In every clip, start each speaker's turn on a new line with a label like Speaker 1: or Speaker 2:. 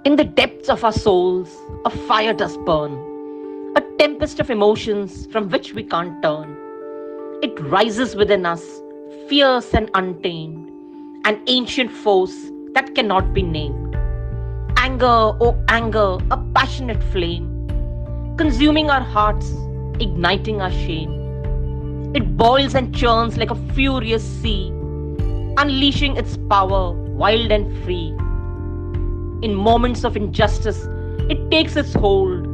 Speaker 1: In the depths of our souls, a fire does burn, a tempest of emotions from which we can't turn. It rises within us, fierce and untamed, an ancient force that cannot be named. Anger, oh anger, a passionate flame, consuming our hearts, igniting our shame. It boils and churns like a furious sea, unleashing its power wild and free. In moments of injustice, it takes its hold,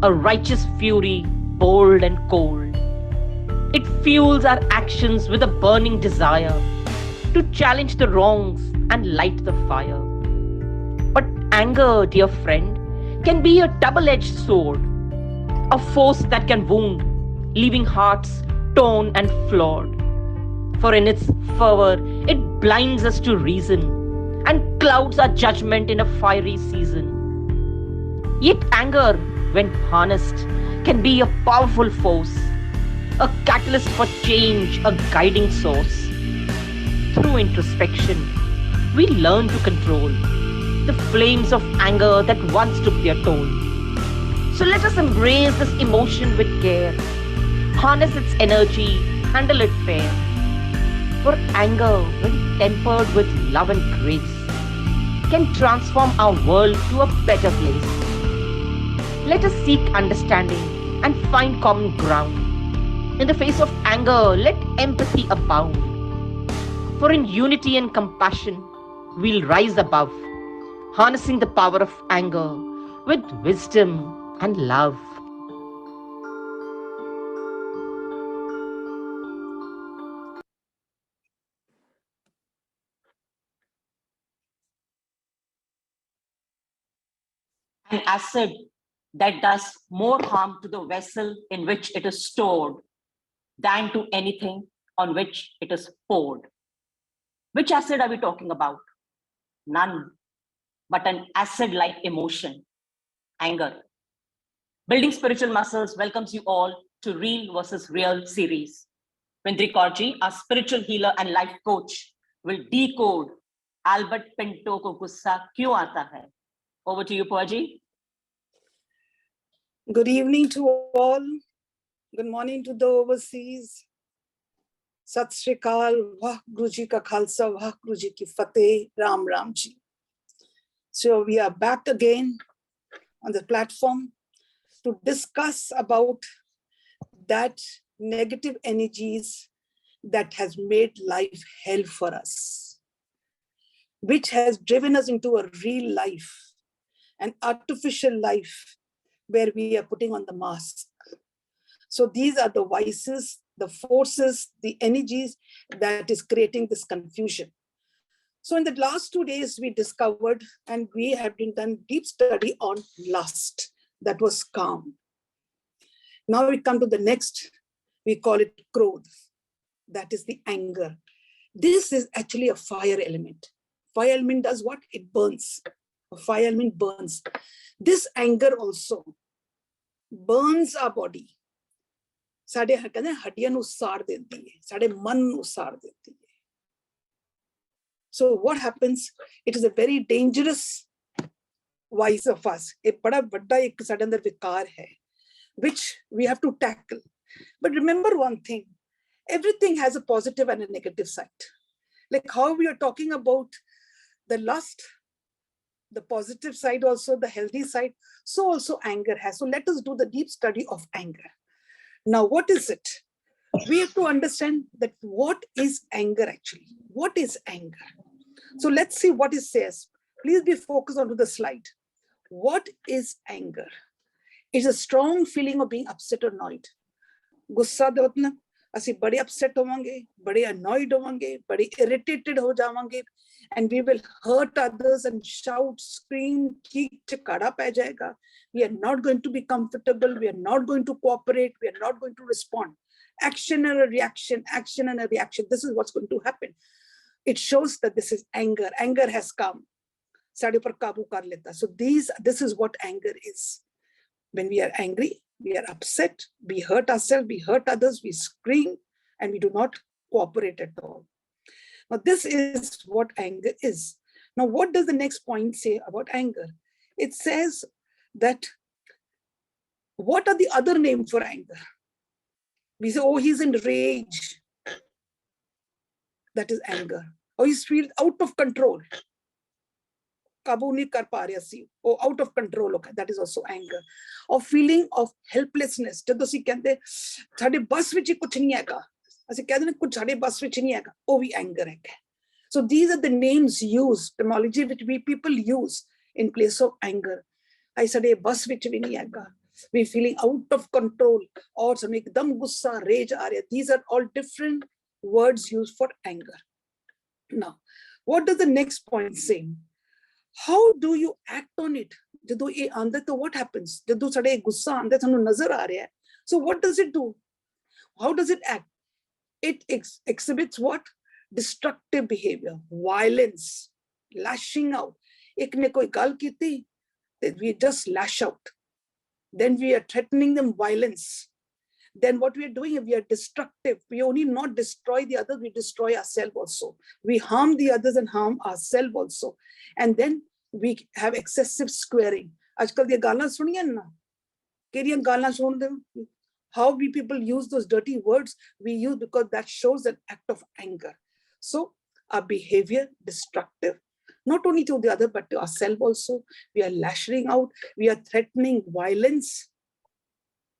Speaker 1: a righteous fury, bold and cold. It fuels our actions with a burning desire to challenge the wrongs and light the fire. But anger, dear friend, can be a double edged sword, a force that can wound, leaving hearts torn and flawed. For in its fervor, it blinds us to reason and clouds our judgment in a fiery season. Yet anger, when harnessed, can be a powerful force, a catalyst for change, a guiding source. Through introspection, we learn to control the flames of anger that once took their toll. So let us embrace this emotion with care, harness its energy, handle it fair. For anger, when tempered with love and grace, can transform our world to a better place. Let us seek understanding and find common ground. In the face of anger, let empathy abound. For in unity and compassion, we'll rise above, harnessing the power of anger with wisdom and love.
Speaker 2: An acid that does more harm to the vessel in which it is stored than to anything on which it is poured. Which acid are we talking about? None, but an acid like emotion, anger. Building Spiritual Muscles welcomes you all to Real versus Real series. Vindri Kaurji, our spiritual healer and life coach, will decode Albert Pinto को गुस्सा क्यों आता है. Over to you, Pooja.
Speaker 3: Good evening to all. Good morning to the overseas. Sat Shri Akal, Vaheguru Ji Ka Khalsa, Vaheguru Ji Ki Fateh, Ram Ram Ji. So we are back again on the platform to discuss about that negative energies that has made life hell for us, which has driven us into a real life, an artificial life where we are putting on the mask. So these are the vices, the forces, the energies that is creating this confusion. So in the last 2 days, we discovered, and we have been done deep study on lust, that was calm. Now we come to the next, we call it krodh, that is the anger. This is actually a fire element. Fire element does what? It burns. A fire element burns. This anger also burns our body. साडे कहते हड्डियां नु साड़ देती है, साडे मन नु साड़ देती है. So what happens? It is a very dangerous vice of us. एक बड़ा बड़ा एक साडे अंदर विकार है, which we have to tackle. But remember one thing: everything has a positive and a negative side. Like how we are talking about the lust, the positive side also, the healthy side, so also anger has. So let us do the deep study of anger. Now, what is it? We have to understand that what is anger actually? What is anger? So let's see what it says. Please be focused onto the slide. What is anger? It's a strong feeling of being upset or annoyed. Gussa de hotna, ਅਸੀਂ बड़े upset होवांगे, बड़े annoyed होवांगे, बड़े irritated हो जावांगे, and we will hurt others and shout, scream, चीख चिकाड़ा पै जाएगा. We are not going to be comfortable. We are not going to cooperate. We are not going to respond. Action and a reaction, action and a reaction. This is what's going to happen. It shows that this is anger. Anger has come. साढ़े ऊपर काबू कर लेता. So this is what anger is. When we are angry, we are upset, we hurt ourselves, we hurt others, we scream, and we do not cooperate at all. Now, this is what anger is. Now, what does the next point say about anger? it says that what are the other names for anger? We say, oh, he's in rage. That is anger. Or he's feels out of control. Kabu nahi kar pa raha si. Oh, out of control. Okay, that is also anger. Or feeling of helplessness. Jadon ਅਸੀਂ ਕਹਿੰਦੇ ਸਾਡੇ ਬਸ ਵਿੱਚ ਕੁਝ ਨਹੀਂ ਹੈਗਾ, ਅਸੀਂ ਕਹਿੰਦੇ ਨੇ ਕੁਝ ਸਾਡੇ ਬਸ ਵਿੱਚ ਨਹੀਂ ਹੈਗਾ, ਉਹ ਵੀ anger ਹੈਗਾ. So these are the names used, terminology which we people use in place of anger. I ਸਾਡੇ ਬਸ ਵਿੱਚ ਵੀ ਨਹੀਂ ਹੈਗਾ. We feeling out of control, or some ekdam gussa, rage aa raha. These are all different words used for anger. Now, what does the next point say? How do you act on it? Jadon ye aanda to what happens? Jadon sade gussa aanda sanu nazar aa raha hai. So what does it do? How does it act? It exhibits what? Destructive behavior, violence, lashing out. Ek ne koi gal kiti, then we just lash out. Then we are threatening them violence. Then what we are doing, we are destructive. We only not destroy the others, we destroy ourselves also. We harm the others and harm ourselves also. And then we have excessive squaring. Ajkal diya galan suniyan na. Keriyan galan sun them. How we people use those dirty words, we use because that shows an act of anger. So our behavior destructive. Not only to the other, but to ourselves also. We are lashing out, we are threatening violence,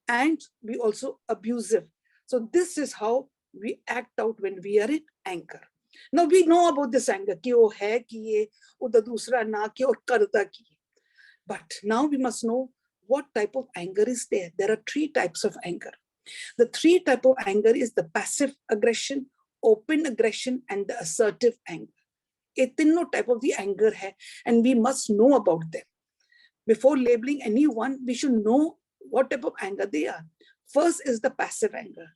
Speaker 3: and we also abusive. So this is how we act out when we are in anger. Now we know about this anger, ki wo hai kiye, uda dusra na kiye, aur karta kiye. But now we must know what type of anger is there. There are 3 types of anger. The 3 types of anger is the passive aggression, open aggression, and the assertive anger. ये तीनों type of the anger है, and we must know about them. Before labeling anyone, we should know what type of anger they are. First is the passive anger.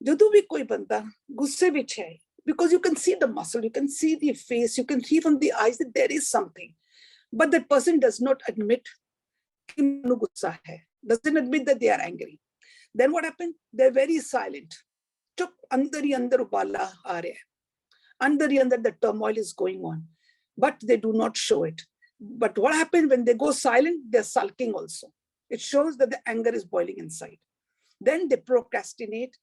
Speaker 3: जदों भी कोई बंदा गुस्से विच है, because you can see the muscle, you can see the face, you can see from the eyes that there is something, but that person does not admit कि उन्हें गुस्सा है, doesn't admit that they are angry. Then what happens? They're very silent. चुप अंदर ही अंदर उबाला आ रहा है. Under the turmoil is going on, but they do not show it. But what happens when they go silent? They're sulking also. It shows that the anger is boiling inside. Then they procrastinate.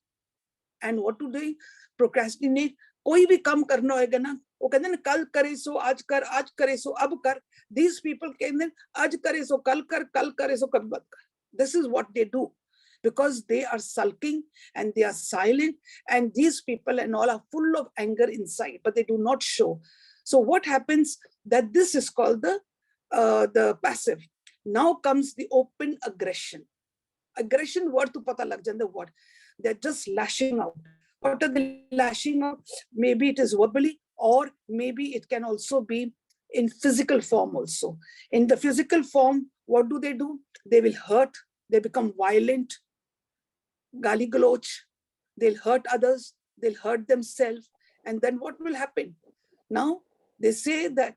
Speaker 3: And what do they procrastinate? कोई भी काम करना होगा ना, वो कहते हैं कल करे सो आज करे सो अब कर. These people कहते हैं आज करे सो कल करे सो कभी मत कर. This is what they do. Because they are sulking and they are silent, and these people and all are full of anger inside, but they do not show. So what happens? That this is called the passive. Now comes the open aggression. Aggression word to pata lag janda what? They're just lashing out. What are they lashing out? Maybe it is verbally, or maybe it can also be in physical form also. In the physical form, what do? They will hurt. They become violent. Gali galoch, they'll hurt others, they'll hurt themselves, and then what will happen? Now they say that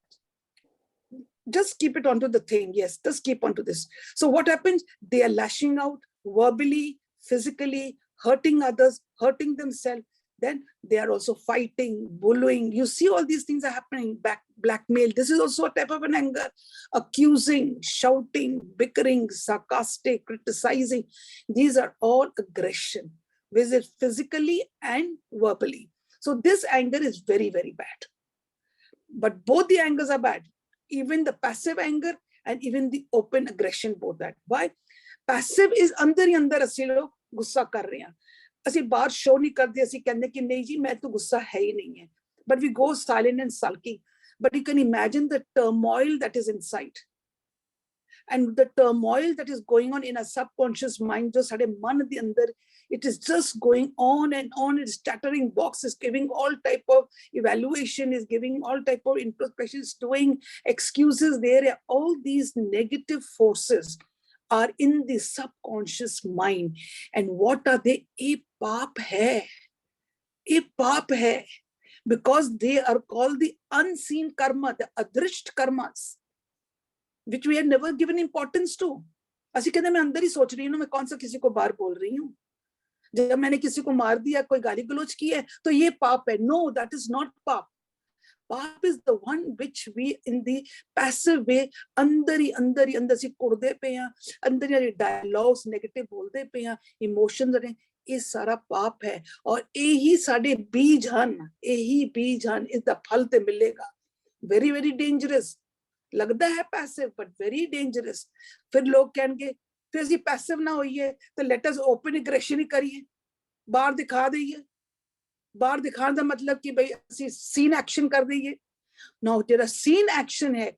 Speaker 3: just keep it onto the thing. Yes, just keep onto this. So what happens? They are lashing out verbally, physically, hurting others, hurting themselves. Then they are also fighting, bullying. You see all these things are happening. Blackmail. This is also a type of an anger. Accusing, shouting, bickering, sarcastic, criticizing. These are all aggression, visit physically and verbally. So this anger is very, very bad. But both the angers are bad. Even the passive anger and even the open aggression, both that. Why? Passive is अंदर ही अंदर असली लोग गुस्सा कर रहे हैं. ਅਸੀਂ ਬਾਹਰ ਸ਼ੋ ਨਹੀਂ ਕਰਦੇ, ਅਸੀਂ ਕਹਿੰਦੇ ਕਿ ਨਹੀਂ ਜੀ ਮੈਂ ਤਾਂ ਗੁੱਸਾ ਹੈ ਹੀ ਨਹੀਂ ਹੈ. But we go silent and sulking. But you can imagine the turmoil that is inside. And the turmoil that is going on in a subconscious mind, jo sade man de andar, it is just going on and on. It's chattering boxes, giving all type of evaluation, is giving all type of introspection, is doing excuses there. All these negative forces are in the subconscious mind. And what are they? A paap hai. A paap hai. Because they are called the unseen karma, the adrisht karmas, which we have never given importance to. ਅਸੀਂ ਕਹਿੰਦੇ ਮੈਂ ਅੰਦਰ ਹੀ ਸੋਚ ਰਹੀ हूँ मैं कौन सा किसी को बाहर बोल रही हूँ. जब मैंने किसी को मार दिया, कोई गाली गलौज की है, तो ये पाप है. No, that is not पाप. पाप is the one which we in the passive way अंदर ही से कुड़दे पे हैं, अंदर ही डायलॉग्स नेगेटिव बोलते पे हैं, इमोशंस ने, ये सारा पाप है। और यही साडे बीज हन, यही बीज हन, इसदा फल ते मिलेगा। वेरी वेरी डेंजरस लगता है पैसिव, बट वेरी डेंजरस। फिर लोग कहेंगे फिर ਅਸੀਂ पैसिव ना होइए तो लेट अस ओपन एग्रेशन ही करिए, बाहर दिखा दईए। बाहर दिखाने का मतलब कि भाई ਅਸੀਂ सीन एक्शन कर दईए। नाउ जेड़ा सीन एक्शन है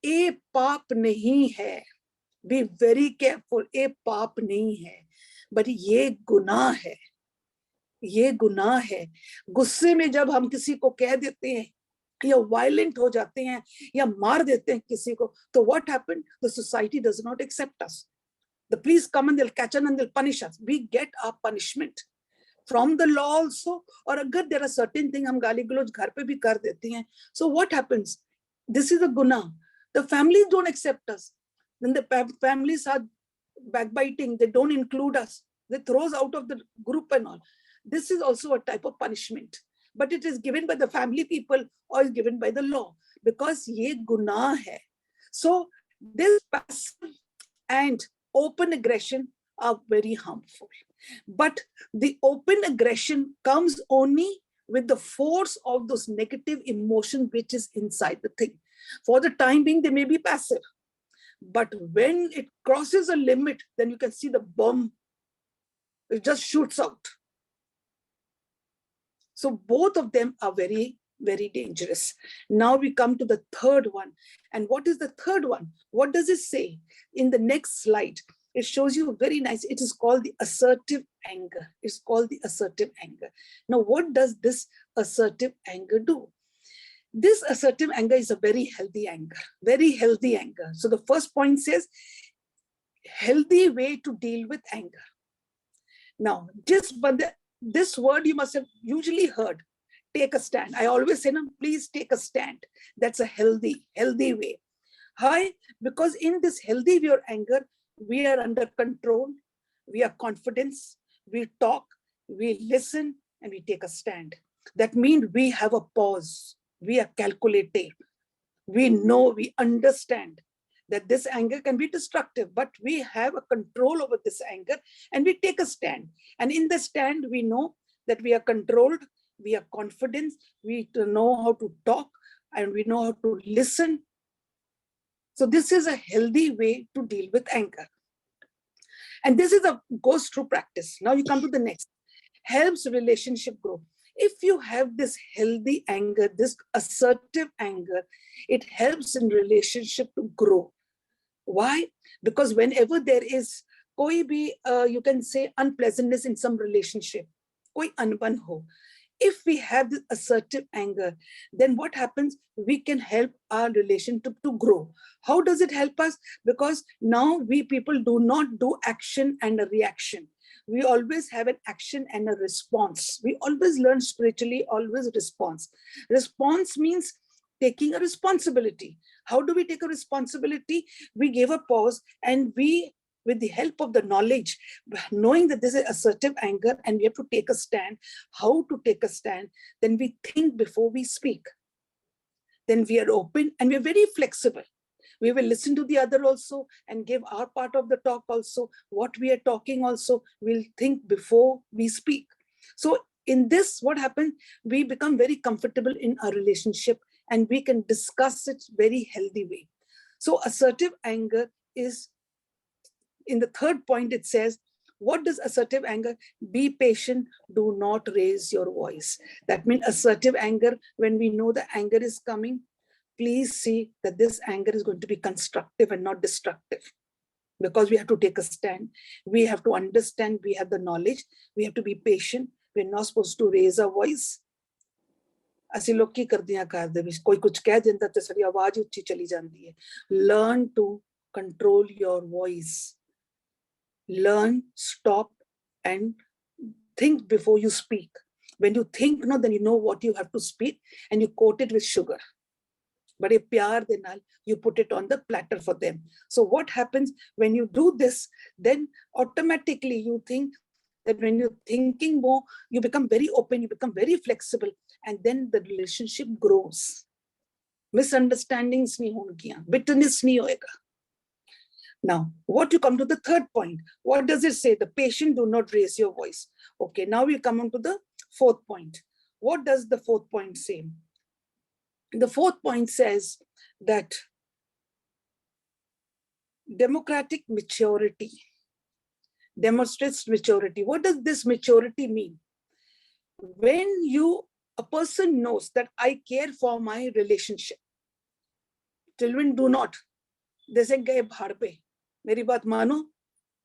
Speaker 3: ये पाप नहीं है, बी वेरी केयरफुल, ये पाप नहीं है, बट ये गुनाह है, ये गुनाह है। गुस्से में जब हम किसी को कह देते हैं या वायलेंट हो जाते हैं या मार देते हैं किसी को, तो what happened, the society does not accept us, the police come and they will catch us and they will punish us, we get our punishment from the law also. और अगर देयर आर सर्टेन थिंग हम गाली गलौज घर पे भी कर देते हैं, so what happens, this is a गुनाह, the families don't accept us, then the families are backbiting, they don't include us, they throw us out of the group and all. This is also a type of punishment, but it is given by the family people or is given by the law, because ye gunah hai. So this passive and open aggression are very harmful, but the open aggression comes only with the force of those negative emotions which is inside the thing. For the time being they may be passive, but when it crosses a limit, then you can see the bomb, it just shoots out. So both of them are very, very dangerous. Now we come to the third one. And what is the third one? What does it say? In the next slide, it shows you very nice. It is called the assertive anger. It's called the assertive anger. Now, what does this assertive anger do? This assertive anger is a very healthy anger, very healthy anger. So the first point says, healthy way to deal with anger. Now, this word you must have usually heard, take a stand. I always say, no, please take a stand. That's a healthy way. Why? Because in this healthy way of anger, we are under control, we are confident, we talk, we listen, and we take a stand. That means we have a pause. We are calculating. We know, we understand that this anger can be destructive, but we have a control over this anger and we take a stand. And in the stand, we know that we are controlled, we are confident, we know how to talk, and we know how to listen. So this is a healthy way to deal with anger. And this is goes through practice. Now you come to the next. Helps relationship grow. If you have this healthy anger, this assertive anger, it helps in relationship to grow. Why? Because whenever there is koi bhi, you can say unpleasantness in some relationship, koi anban ho, if we have this assertive anger, then what happens? We can help our relationship to grow. How does it help us? Because now we people do not do action and a reaction. We always have an action and a response. We always learn spiritually, always response. Response means taking a responsibility. How do we take a responsibility? We give a pause and we, with the help of the knowledge, knowing that this is assertive anger and we have to take a stand, how to take a stand, then we think before we speak. Then we are open and we are very flexible. We will listen to the other also and give our part of the talk also. What we are talking also, we'll think before we speak. So in this, what happens? We become very comfortable in our relationship and we can discuss it very healthy way. So assertive anger is, in the third point, it says, what does assertive anger? Be patient, do not raise your voice. That means assertive anger, when we know the anger is coming, please see that this anger is going to be constructive and not destructive, because we have to take a stand. We have to understand, we have the knowledge, we have to be patient. We're not supposed to raise our voice. ਅਸੀਂ ਲੋਕ ਕੀ ਕਰਦੇ ਹਾਂ ਘਰ ਦੇ ਵਿੱਚ, ਕੋਈ ਕੁਝ ਕਹਿ ਦਿੰਦਾ ਤੇ ਸਾਡੀ ਆਵਾਜ਼ ਉੱਚੀ ਚਲੀ ਜਾਂਦੀ ਹੈ. Learn to control your voice. Learn, stop and think before you speak. When you think, no, then you know what you have to speak and you coat it with sugar. But a pyar de naal, you put it on the platter for them. So what happens when you do this, then automatically you think that when you're thinking more, you become very open, you become very flexible, and then the relationship grows. misunderstandings नहीं होंगी, bitterness नहीं होएगा. Now, what you come to the third point? What does it say? The patient, do not raise your voice. Okay, now we come on to the fourth point. What does the fourth point say? The fourth point says that democratic maturity demonstrates maturity. What does this maturity mean? When a person knows that I care for my relationship. Children do not. They say, गए भाड़ पे, मेरी बात मानो,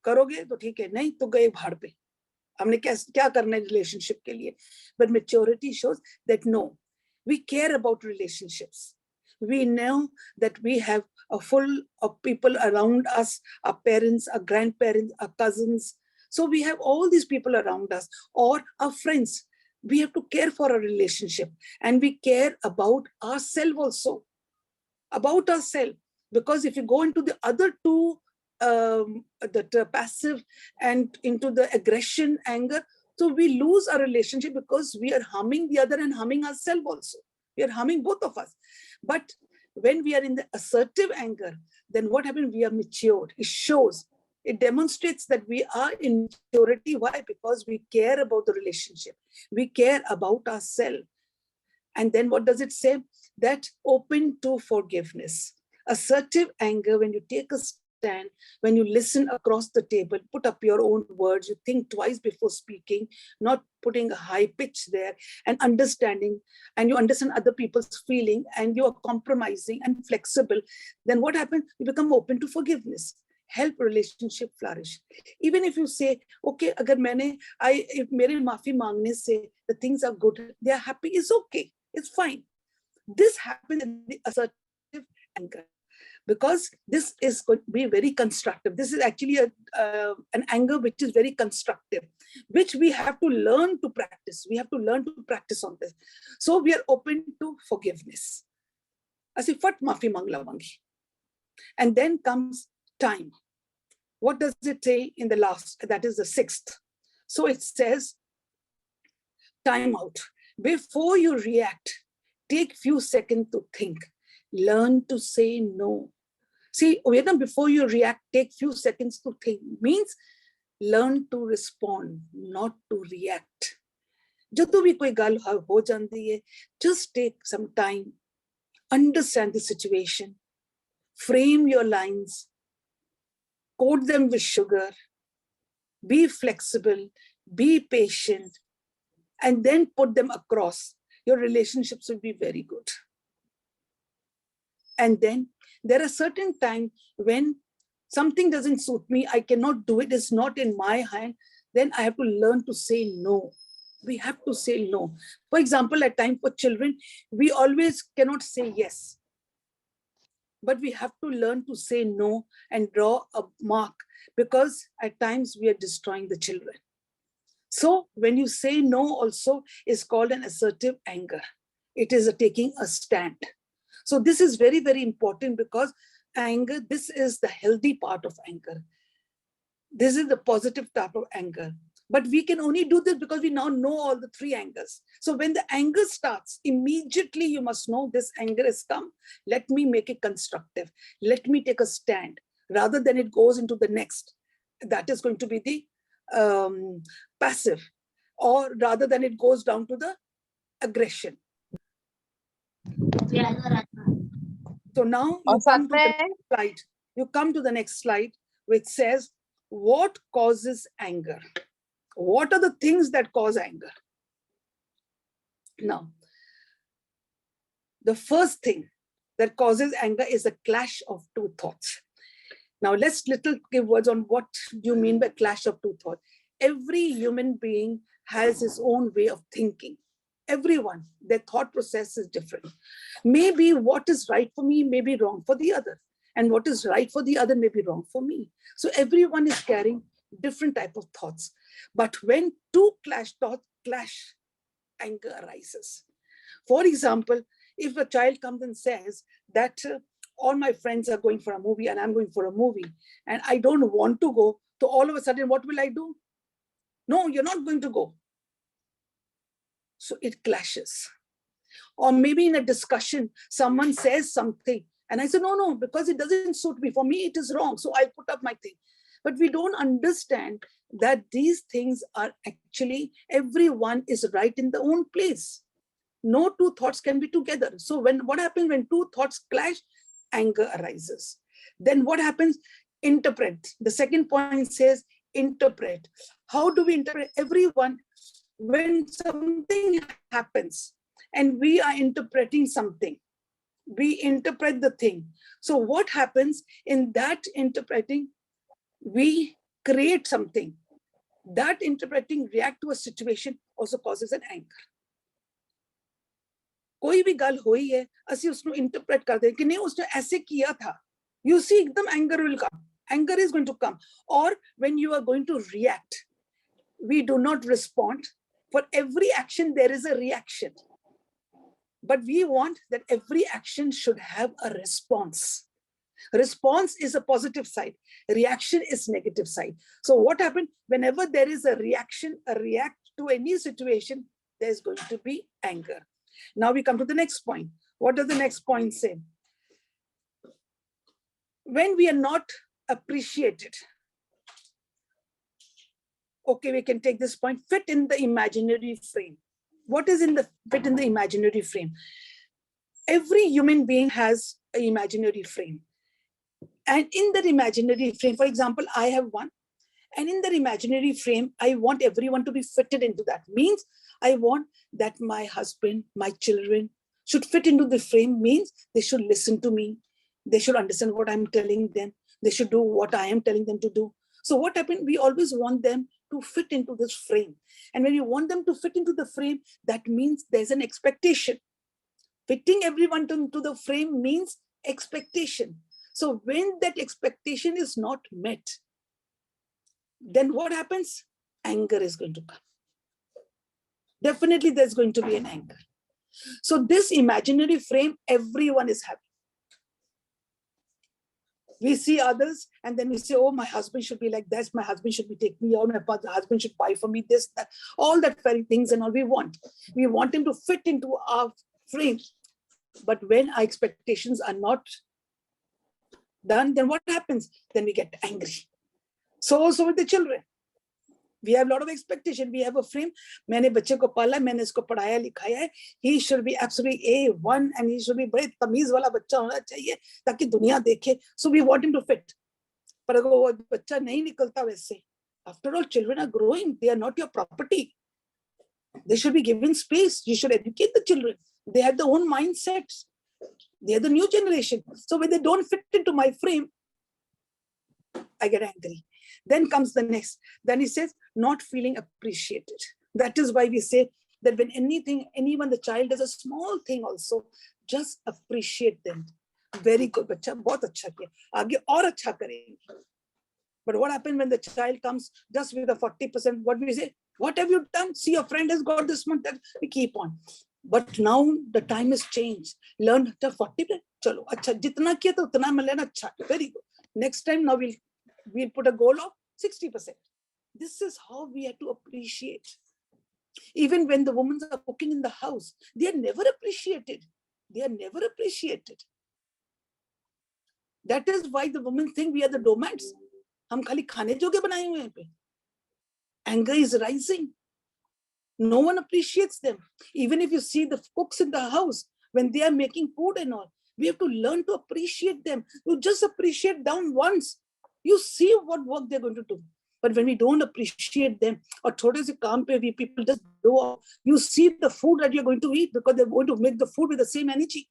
Speaker 3: करोगे तो ठीक है, नहीं तो गए भाड़ पे. हमने क्या करना है relationship के लिए? But maturity shows that no, we care about relationships. We know that we have a full of people around us, our parents, our grandparents, our cousins. So we have all these people around us, or our friends. We have to care for a relationship, and we care about ourselves also. About ourselves. Because if you go into the other two, the passive and into the aggression, anger, so we lose our relationship because we are harming the other and harming ourselves also. We are harming both of us. But when we are in the assertive anger, then what happens? We are matured. It shows, it demonstrates that we are in maturity. Why? Because we care about the relationship. We care about ourselves. And then what does it say? That open to forgiveness. Assertive anger, when you take a stand, when you listen across the table, put up your own words, you think twice before speaking, not putting a high pitch there, and understanding, and you understand other people's feeling, and you are compromising and flexible, then what happens? You become open to forgiveness. Help relationship flourish. Even if you say, okay, if mere maafi mangne se the things are good, they are happy, it's okay, it's fine. This happens in the assertive anger, because this is going to be very constructive. This is actually an anger which is very constructive, which we have to learn to practice. We have to learn to practice on this. So we are open to forgiveness. Asi fat maafi mangla mangi. And then comes time. What does it say in the last? That is the sixth. So it says, time out. Before you react, take few seconds to think. Learn to say no. See, before you react, take few seconds to think. Means learn to respond, not to react. Jadoo bhi koi gal ho jandi hai, just take some time, understand the situation, frame your lines, coat them with sugar, be flexible, be patient, and then put them across. Your relationships will be very good. And then there are certain times when something doesn't suit me, I cannot do it, it's not in my hand, then I have to learn to say no. We have to say no. For example, at times for children, we always cannot say yes. But we have to learn to say no and draw a mark, because at times we are destroying the children. So when you say no also is called an assertive anger. It is taking a stand. So this is very, very important, because anger, this is the healthy part of anger. This is the positive type of anger. But we can only do this because we now know all the three angers. So when the anger starts, immediately you must know this anger has come. Let me make it constructive. Let me take a stand, rather than it goes into the next. That is going to be the passive, or rather than it goes down to the aggression. So now you come to the next slide. You come to the next slide, which says, what causes anger? What are the things that cause anger? Now, the first thing that causes anger is a clash of two thoughts. Now, let's give words on what do you mean by clash of two thoughts. Every human being has his own way of thinking. Everyone, their thought process is different. Maybe what is right for me may be wrong for the other, and what is right for the other may be wrong for me. So everyone is carrying different type of thoughts. But when two thoughts clash, anger arises. For example, if a child comes and says that all my friends are going for a movie and I'm going for a movie and I don't want to go, so all of a sudden, what will I do? No, you're not going to go. So it clashes. Or maybe in a discussion, someone says something and I say, no, because it doesn't suit me. For me, it is wrong. So I put up my thing. But we don't understand that these things are actually, everyone is right in their own place. No two thoughts can be together. So what happens when two thoughts clash? Anger arises. Then what happens? Interpret. The second point says interpret. How do we interpret? Everyone, when something happens and we are interpreting something, we interpret the thing. So what happens in that interpreting? We create something. That interpreting react to a situation also causes an anger. कोई भी गल हुई है, ਅਸੀਂ उसको interpret कर दे कि नहीं उसने ऐसे किया था. You see, एकदम anger will come. Anger is going to come. Or when you are going to react, we do not respond. For every action, there is a reaction. But we want that every action should have a response. Response is a positive side. Reaction is negative side. So what happened? Whenever there is a reaction, a react to any situation, there's going to be anger. Now we come to the next point. What does the next point say? When we are not appreciated, okay, we can take this point, fit in the imaginary frame. What is in the fit in the imaginary frame? Every human being has an imaginary frame. And in that imaginary frame, for example, I have one. And in that imaginary frame, I want everyone to be fitted into that. Means I want that my husband, my children should fit into the frame. Means they should listen to me. They should understand what I'm telling them. They should do what I am telling them to do. So what happened? We always want them to fit into this frame. And when you want them to fit into the frame, that means there's an expectation. Fitting everyone into the frame means expectation. So when that expectation is not met, then what happens? Anger is going to come. Definitely there's going to be an anger. So this imaginary frame, everyone is having. We see others and then we say, oh, my husband should be like this. My husband should be taking me out. My husband should buy for me this, that, all that very things and all we want. We want him to fit into our frame. But when our expectations are not done, then what happens? Then we get angry. So also with the children. We have a lot of expectation. We have a frame. मैंने बच्चे को पाला, मैंने इसको पढ़ाया लिखाया है. He should be absolutely A1 and he should be बड़े तमीज वाला बच्चा होना चाहिए ताकि दुनिया देखे. So we want him to fit. पर अगर वो बच्चा नहीं निकलता वैसे, after all, children are growing. They are not your property. They should be given space. You should educate the children. They have their own mindsets. They are the new generation. So when they don't fit into my frame, I get angry. Then comes the next. Then he says, not feeling appreciated. That is why we say that when anyone, the child does a small thing also, just appreciate them. Very good, bacha, bahut acha kiya. Aage aur acha karenge. But what happens when the child comes just with a 40%? What do we say? What have you done? See, your friend has got this one. That we keep on. But now the time has changed. Learn 40%. Chalo, acha, jitna kiya to utna main lena acha. Very good. Next time now we'll put a goal of 60%. This is how we have to appreciate. Even when the women are cooking in the house, they are never appreciated. They are never appreciated. That is why the women think we are the doormats. हम खाली खाने जोगे बनाए हुए हैं पे. Anger is rising. No one appreciates them. Even if you see the cooks in the house, when they are making food and all, we have to learn to appreciate them. You just appreciate down once. You see what work they're going to do. But when we don't appreciate them, or thode se kaam pe we people just go off, you see the food that you're going to eat because they're going to make the food with the same energy.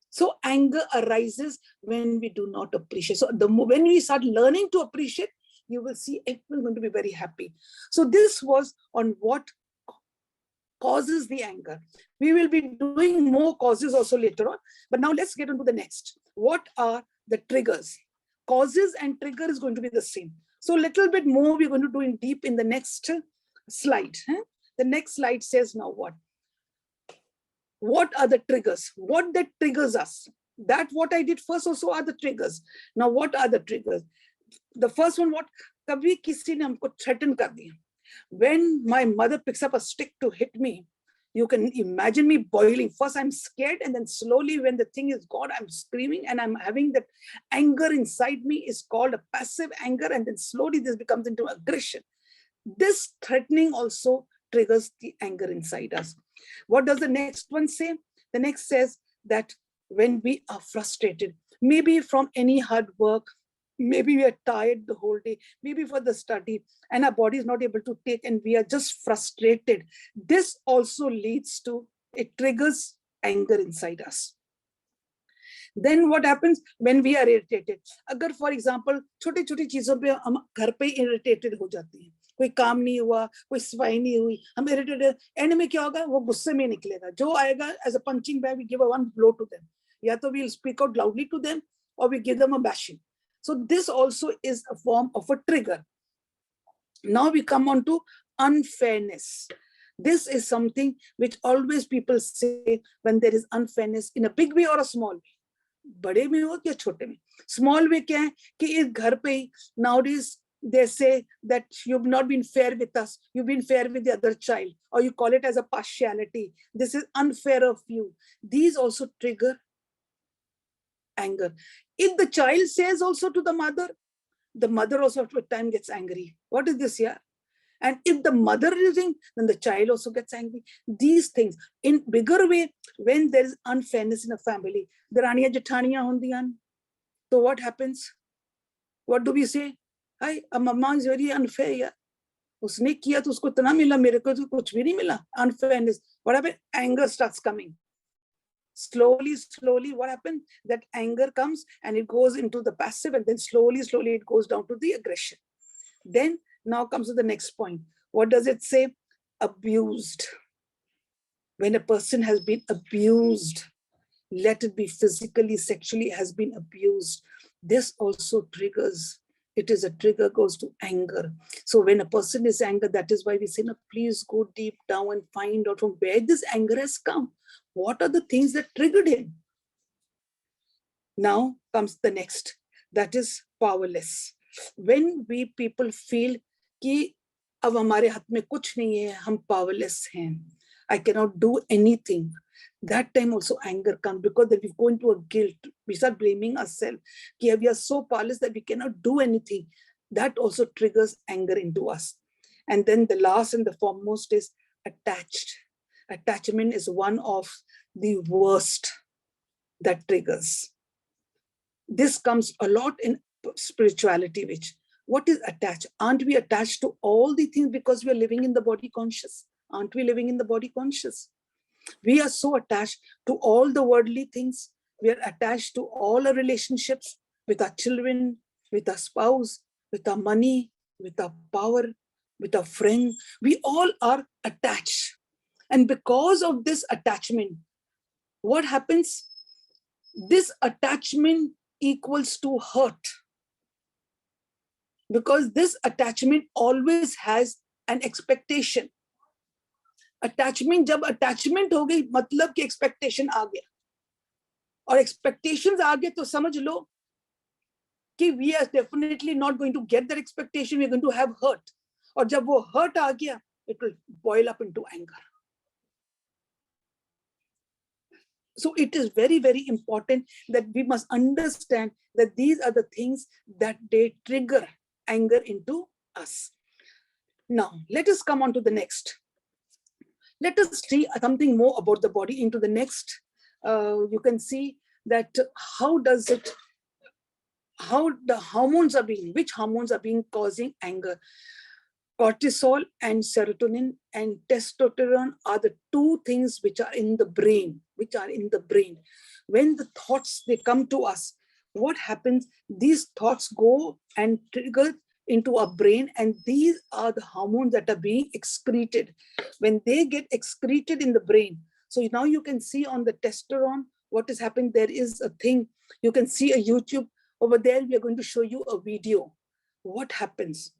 Speaker 3: So anger arises when we do not appreciate. So when we start learning to appreciate, you will see everyone going to be very happy. So this was on what causes the anger. We will be doing more causes also later on. But now let's get into the next. What are the triggers? Causes and trigger is going to be the same. So a little bit more we're going to do in deep in the next slide. The next slide says now what? What are the triggers? What that triggers us? That what I did first also are the triggers. Now what are the triggers? The first one, what? Kabhi kisi ne humko threaten kar diya. When my mother picks up a stick to hit me, You can imagine me boiling. First, I'm scared, and then slowly, when the thing is gone, I'm screaming, and I'm having that anger inside me. Is called a passive anger, and then slowly this becomes into aggression. This threatening also triggers the anger inside us. What does the next one say? The next says that when we are frustrated, maybe from any hard work, maybe we are tired the whole day, maybe for the study, and our body is not able to take, and we are just frustrated. This also leads to, it triggers anger inside us. Then what happens when we are irritated? अगर for example छोटी छोटी चीजों पे हम घर पे irritated हो जाते हैं, कोई काम नहीं हुआ, कोई सफाई नहीं हुई, हम irritated, एंड में क्या होगा? वो गुस्से में निकलेगा. जो आएगा as a punching bag, we give a one blow to them. या तो we'll speak out loudly to them, or we give them a bashing. So this also is a form of a trigger. Now we come on to unfairness. This is something which always people say when there is unfairness in a big way or a small way. बड़े में हो या छोटे में. Small way क्या है कि इस घर पे ही nowadays they say that you've not been fair with us, you've been fair with the other child, or you call it as a partiality. This is unfair of you. These also trigger anger. If the child says also to the mother also after time gets angry. What is this here? And if the mother is using, then the child also gets angry. These things, in bigger way, when there is unfairness in a family, Daraniya Jethaniya hondiyan. So what happens? What do we say? Hi, mama is very unfair. Yeah. उसने किया तो उसको इतना मिला, मेरे को तो कुछ भी नहीं मिला. Unfairness. What happened? Anger starts coming. Slowly, what happened? That anger comes and it goes into the passive, and then slowly it goes down to the aggression. Then now comes to the next point. What does it say? Abused. When a person has been abused, let it be physically, sexually, has been abused, this also triggers. It is a trigger, goes to anger. So when a person is angry, that is why we say, no, please go deep down and find out from where this anger has come. What are the things that triggered him? Now comes the next, that is powerless. When we people feel कि अब हमारे हाथ में कुछ नहीं है, हम powerless हैं, I cannot do anything. That time also anger comes, because then we go into a guilt. We start blaming ourselves. We are so powerless that we cannot do anything. That also triggers anger into us. And then the last and the foremost is attached. Attachment is one of the worst that triggers. This comes a lot in spirituality, which, what is attached? Aren't we attached to all the things because we are living in the body conscious? Aren't we living in the body conscious? We are so attached to all the worldly things. We are attached to all our relationships with our children, with our spouse, with our money, with our power, with our friend. We all are attached. And because of this attachment, what happens? This attachment equals to hurt. Because this attachment always has an expectation. Attachment, जब attachment हो गई, मतलब कि expectation आ गया. और expectations आ गए तो समझ लो कि we are definitely not going to get that expectation. We are going to have hurt. और जब वो hurt आ गया, it will boil up into anger. So it is very, very important that we must understand that these are the things that they trigger anger into us. Now, let us come on to the next. Let us see something more about the body into the next. You can see that how the hormones are being, which hormones are being causing anger. Cortisol and serotonin and testosterone are the two things which are in the brain, When the thoughts, they come to us, what happens? These thoughts go and trigger into our brain, and these are the hormones that are being excreted. When they get excreted in the brain, so now you can see on the testosterone what is happening. There is a thing, you can see a YouTube over there. We are going to show you a video. What happens?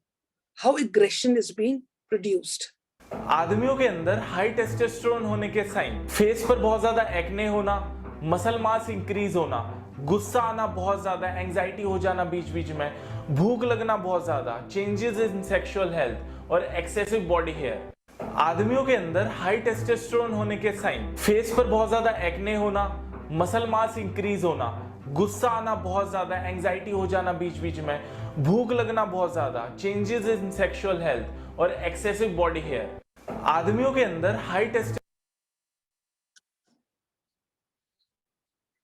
Speaker 3: How aggression is being produced.
Speaker 4: आदमियों के अंदर high testosterone होने के sign, face पर बहुत ज्यादा acne होना, muscle mass increase होना, गुस्सा आना बहुत ज्यादा, एंजाइटी हो जाना बीच बीच में, भूख लगना बहुत ज्यादा, चेंजेस इन सेक्सुअल हेल्थ और एक्सेसिव बॉडी हेयर. आदमियों के अंदर हाई टेस्टोस्टेरोन होने के साइन, फेस पर बहुत ज्यादा एक्ने होना, मसल मास इंक्रीज होना, गुस्सा आना बहुत ज्यादा, एंजाइटी हो जाना बीच बीच में, भूख लगना बहुत ज्यादा, चेंजेस इन सेक्सुअल हेल्थ और एक्सेसिव बॉडी हेयर। आदमियों के अंदर high test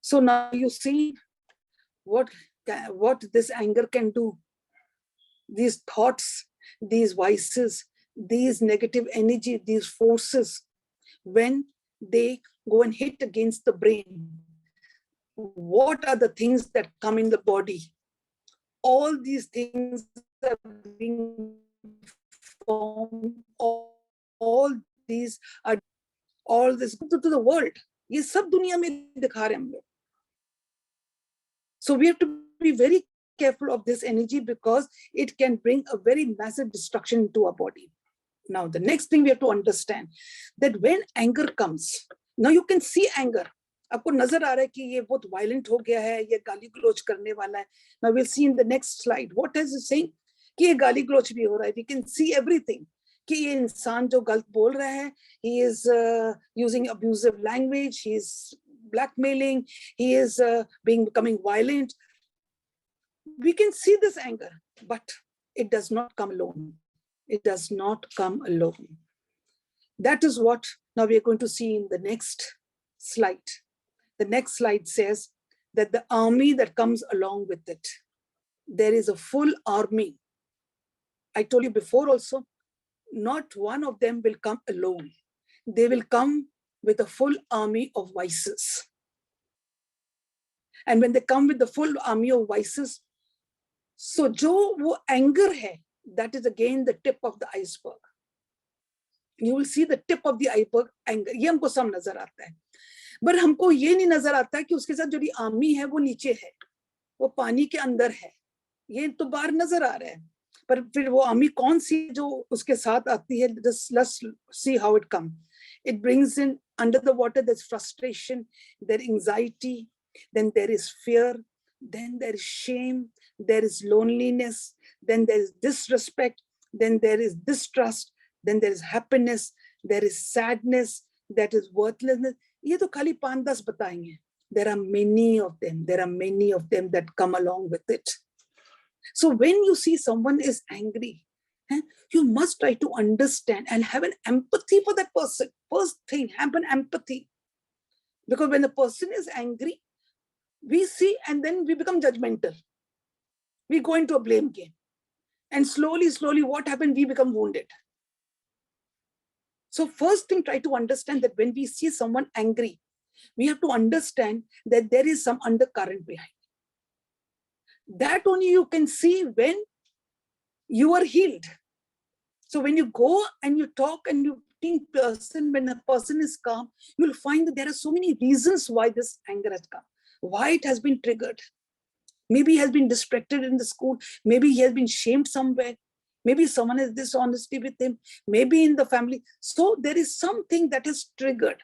Speaker 3: So now you see what this anger can do. These thoughts, these vices, these negative energy, these forces, when they go and hit against the brain, what are the things that come in the body? All these things are being formed, all these are, all this to the world. ये सब दुनिया में दिखा रहे हैं हम लोग. So we have to be very careful of this energy because it can bring a very massive destruction to our body. Now, the next thing we have to understand that when anger comes, now you can see anger. आपको नजर आ रहा है कि ये बहुत violent हो गया है, ये गाली गलौज करने वाला है. Now we'll see in the next slide. What is it saying? कि ये गाली गलौज भी हो रहा है. We can see everything. कि ये इंसान जो गलत बोल रहा है, he is using abusive language, he is blackmailing, he is becoming violent. We can see this anger, but it does not come alone. It does not come alone. That is what now we are going to see in the next slide. The next slide says that the army that comes along with it, there is a full army. I told you before also, not one of them will come alone. They will come with a full army of vices. And when they come with the full army of vices, so जो वो anger है, that is again the tip of the iceberg. You will see the tip of the iceberg, anger. ये हमको सब नजर आता है. पर हमको ये नहीं नजर आता है कि उसके साथ जो आर्मी है वो नीचे है, वो पानी के अंदर है. ये तो बाहर नजर आ रहा है. पर फिर वो आर्मी कौन सी जो उसके साथ आती है, let's see how it comes. It brings in under the water, there's frustration, there's anxiety, then there is fear, then there is shame, there is loneliness, then there is disrespect, then there is distrust, then there is happiness, there is sadness, that is worthlessness. ये तो खाली 5-10 बताएंगे. There are many of them. There are many of them that come along with it. So when you see someone is angry, you must try to understand and have an empathy for that person. First thing, have an empathy. Because when the person is angry, we see and then we become judgmental. We go into a blame game. And slowly, what happened? We become wounded. So first thing, try to understand that when we see someone angry, we have to understand that there is some undercurrent behind. That only you can see when you are healed. So when you go and you talk and you think person, when a person is calm, you'll find that there are so many reasons why this anger has come, why it has been triggered. Maybe he has been distracted in the school. Maybe he has been shamed somewhere. Maybe someone has dishonesty with him. Maybe in the family. So there is something that is triggered.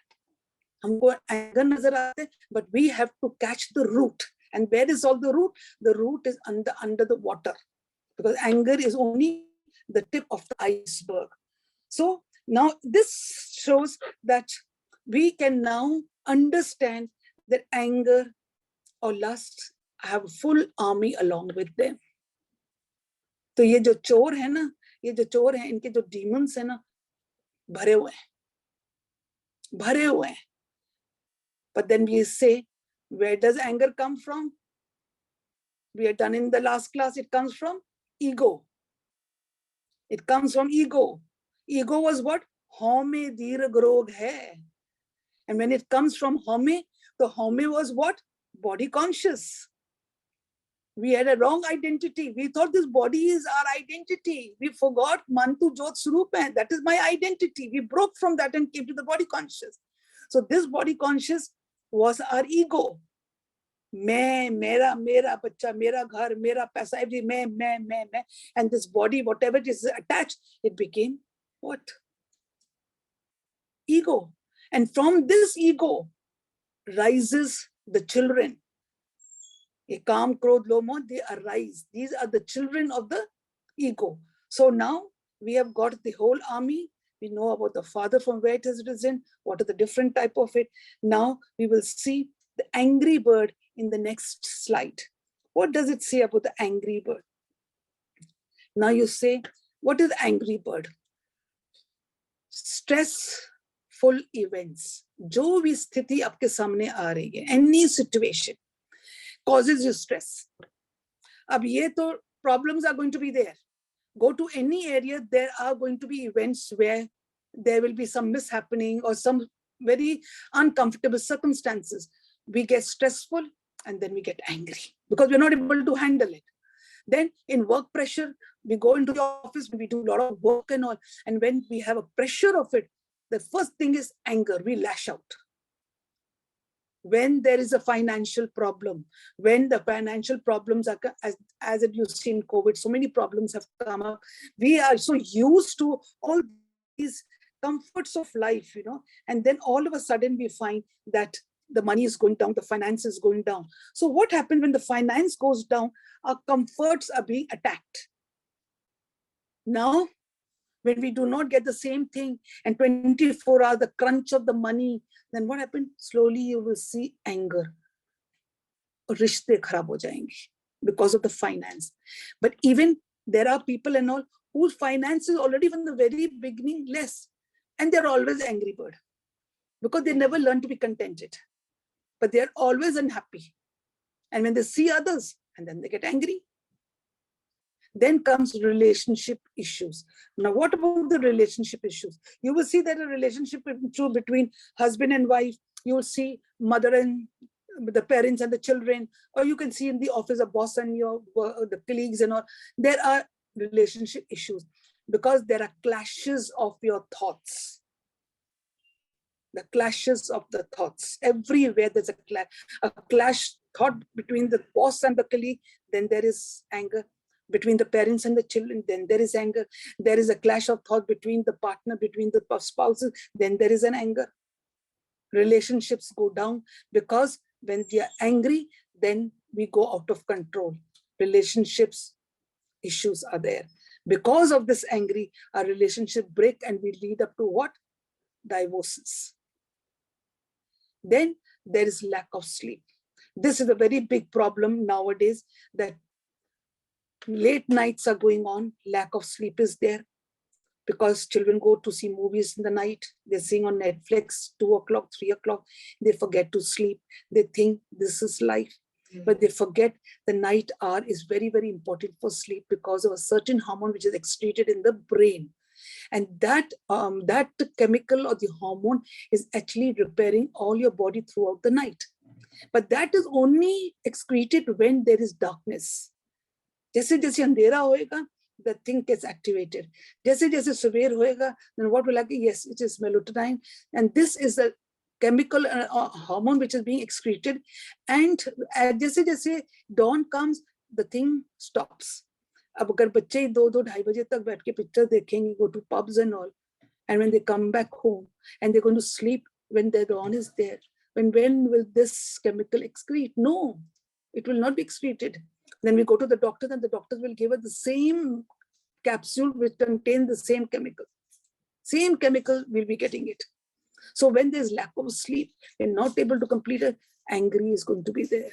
Speaker 3: हमको anger नजर आता है, but we have to catch the root. And where is all the root? The root is under the water, because anger is only the tip of the iceberg. So now this shows that we can now understand that anger or lust have a full army along with them. तो ये जो चोर है ना, ये जो चोर है, इनके जो demons है ना, भरे हुए हैं. But then we say, where does anger come from? We had done in the last class, it comes from ego. It comes from ego. Ego was what? Home dirgh rog hai. And when it comes from home, the home was what? Body conscious. We had a wrong identity. We thought this body is our identity. We forgot Mantu Jot Swarup hai. That is my identity. We broke from that and came to the body conscious. So this body conscious was our ego. मैं, मेरा, मेरा बच्चा, मेरा घर, मेरा पैसा, every मैं. And this body, whatever it is attached, it became what? Ego. And from this ego rises the children. Kam, Krodh, Lomo, they arise. These are the children of the ego. So now we have got the whole army. We know about the father, from where it has risen, what are the different type of it. Now we will see the angry bird in the next slide. What does it say about the angry bird? Now you say, what is angry bird? Stressful events. जो भी स्थिति आपके सामने आ रही है, any situation causes you stress. अब ये तो problems are going to be there. Go to any area, there are going to be events where there will be some mishappening or some very uncomfortable circumstances. We get stressful and then we get angry because we're not able to handle it. Then in work pressure, we go into the office, we do a lot of work and all. And when we have a pressure of it, the first thing is anger, we lash out. When there is a financial problem, when the financial problems are, as it you see in COVID, so many problems have come up. We are so used to all these comforts of life, and then all of a sudden we find that the money is going down, the finance is going down. So what happens when the finance goes down? Our comforts are being attacked. Now, when we do not get the same thing and 24 hours, the crunch of the money, then what happened? Slowly you will see anger. Rishte kharab ho jayenge because of the finance. But even there are people and all whose finance is already from the very beginning less. And they're always angry bird because they never learn to be contented. But they're always unhappy. And when they see others, and then they get angry. Then comes relationship issues. Now, what about the relationship issues? You will see that a relationship between husband and wife, you will see mother and the parents and the children, or you can see in the office a boss and the colleagues and all. There are relationship issues because there are clashes of your thoughts. The clashes of the thoughts. Everywhere there's a clash thought between the boss and the colleague, then there is anger. Between the parents and the children, then there is anger. There is a clash of thought between the partner, between the spouses, then there is an anger. Relationships go down because when we are angry, then we go out of control. Relationships issues are there. Because of this angry, our relationship break and we lead up to what? Divorces. Then there is lack of sleep. This is a very big problem nowadays, that late nights are going on, lack of sleep is there because children go to see movies in the night. They're seeing on Netflix, 2 o'clock, 3 o'clock. They forget to sleep. They think this is life, but they forget the night hour is very, very important for sleep because of a certain hormone which is excreted in the brain. And that chemical or the hormone is actually repairing all your body throughout the night. But that is only excreted when there is darkness. जैसे जैसे अंधेरा होएगा, the thing gets activated. जैसे जैसे सवेर होएगा, then what will happen? Yes, it is melatonin, and this is a chemical hormone which is being excreted. And जैसे जैसे dawn comes, the thing stops. अब अगर बच्चे 2-2-2:30 बजे तक बैठ के पिक्चर देखेंगे, go to pubs and all, and when they come back home and they're going to sleep when the dawn is there, when will this chemical excrete? No, it will not be excreted. Then we go to the doctor and the doctors will give us the same capsule which contains the same chemical. Same chemical, we'll be getting it. So when there's lack of sleep and not able to complete it, angry is going to be there.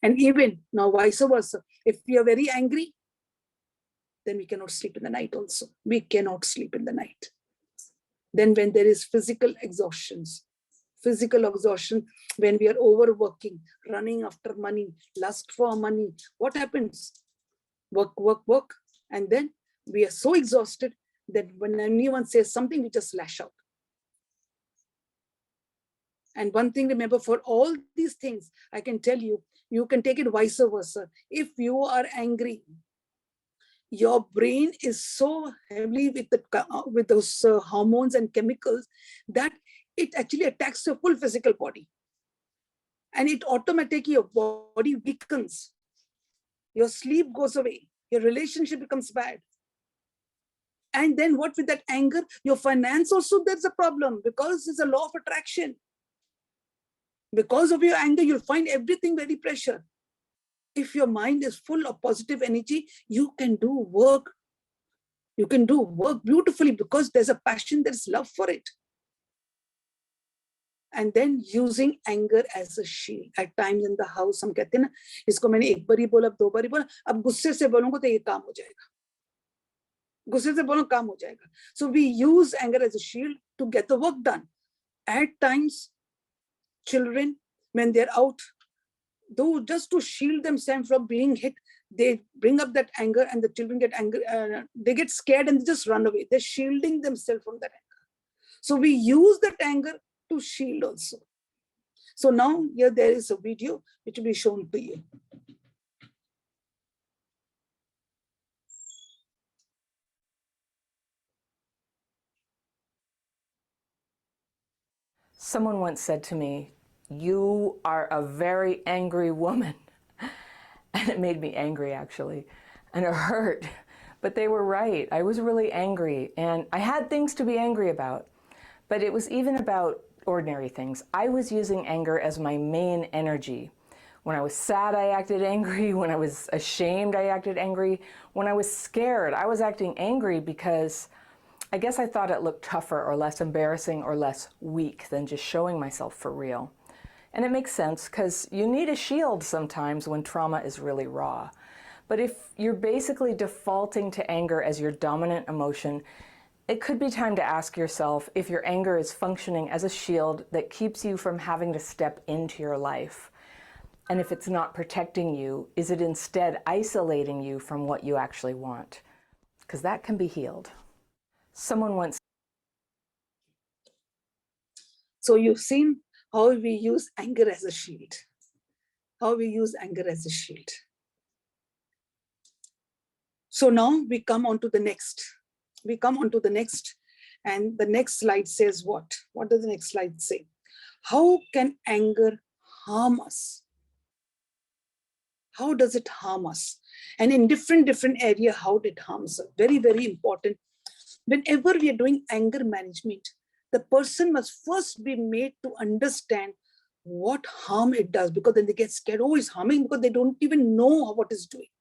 Speaker 3: And even now vice versa, if we are very angry, then we cannot sleep in the night also. We cannot sleep in the night. Then when there is physical exhaustion, when we are overworking, running after money, lust for money, what happens? Work. And then we are so exhausted that when anyone says something, we just lash out. And one thing, remember, for all these things, I can tell you, you can take it vice versa. If you are angry, your brain is so heavily with those hormones and chemicals that it actually attacks your full physical body. And it automatically, your body weakens. Your sleep goes away. Your relationship becomes bad. And then what with that anger? Your finance also, there's a problem because it's a law of attraction. Because of your anger, you'll find everything very pressure. If your mind is full of positive energy, you can do work. You can do work beautifully because there's a passion, there's love for it. And then using anger as a shield. At times in the house, हम कहते हैं ना, इसको मैंने एक बार ही बोला, दो बार ही बोला, अब गुस्से से बोलूंगा तो ये काम हो जाएगा. गुस्से से बोलो काम हो जाएगा. So we use anger as a shield to get the work done. At times, children, when they're out, though just to shield themselves from being hit, they bring up that anger, and the children get angry. They get scared and they just run away. They're shielding themselves from that anger. So we use that anger to shield also. So now here there is a video which will be shown to you.
Speaker 5: Someone once said to me, "You are a very angry woman." And it made me angry, actually, and it hurt. But they were right. I was really angry, and I had things to be angry about. But it was even about ordinary things. I was using anger as my main energy. When I was sad, I acted angry. When I was ashamed, I acted angry. When I was scared, I was acting angry because I guess I thought it looked tougher or less embarrassing or less weak than just showing myself for real. And it makes sense because you need a shield sometimes when trauma is really raw. But if you're basically defaulting to anger as your dominant emotion, it could be time to ask yourself if your anger is functioning as a shield that keeps you from having to step into your life. And if it's not protecting you, is it instead isolating you from what you actually want? Because that can be healed. Someone once.
Speaker 3: So you've seen how we use anger as a shield. How we use anger as a shield. So now we come on to the next. We come on to the next, and the next slide says what? What does the next slide say? How can anger harm us? How does it harm us? And in different area, how it harms us? Very, very important. Whenever we are doing anger management, the person must first be made to understand what harm it does, because then they get scared. Oh, it's harming, because they don't even know what it's doing.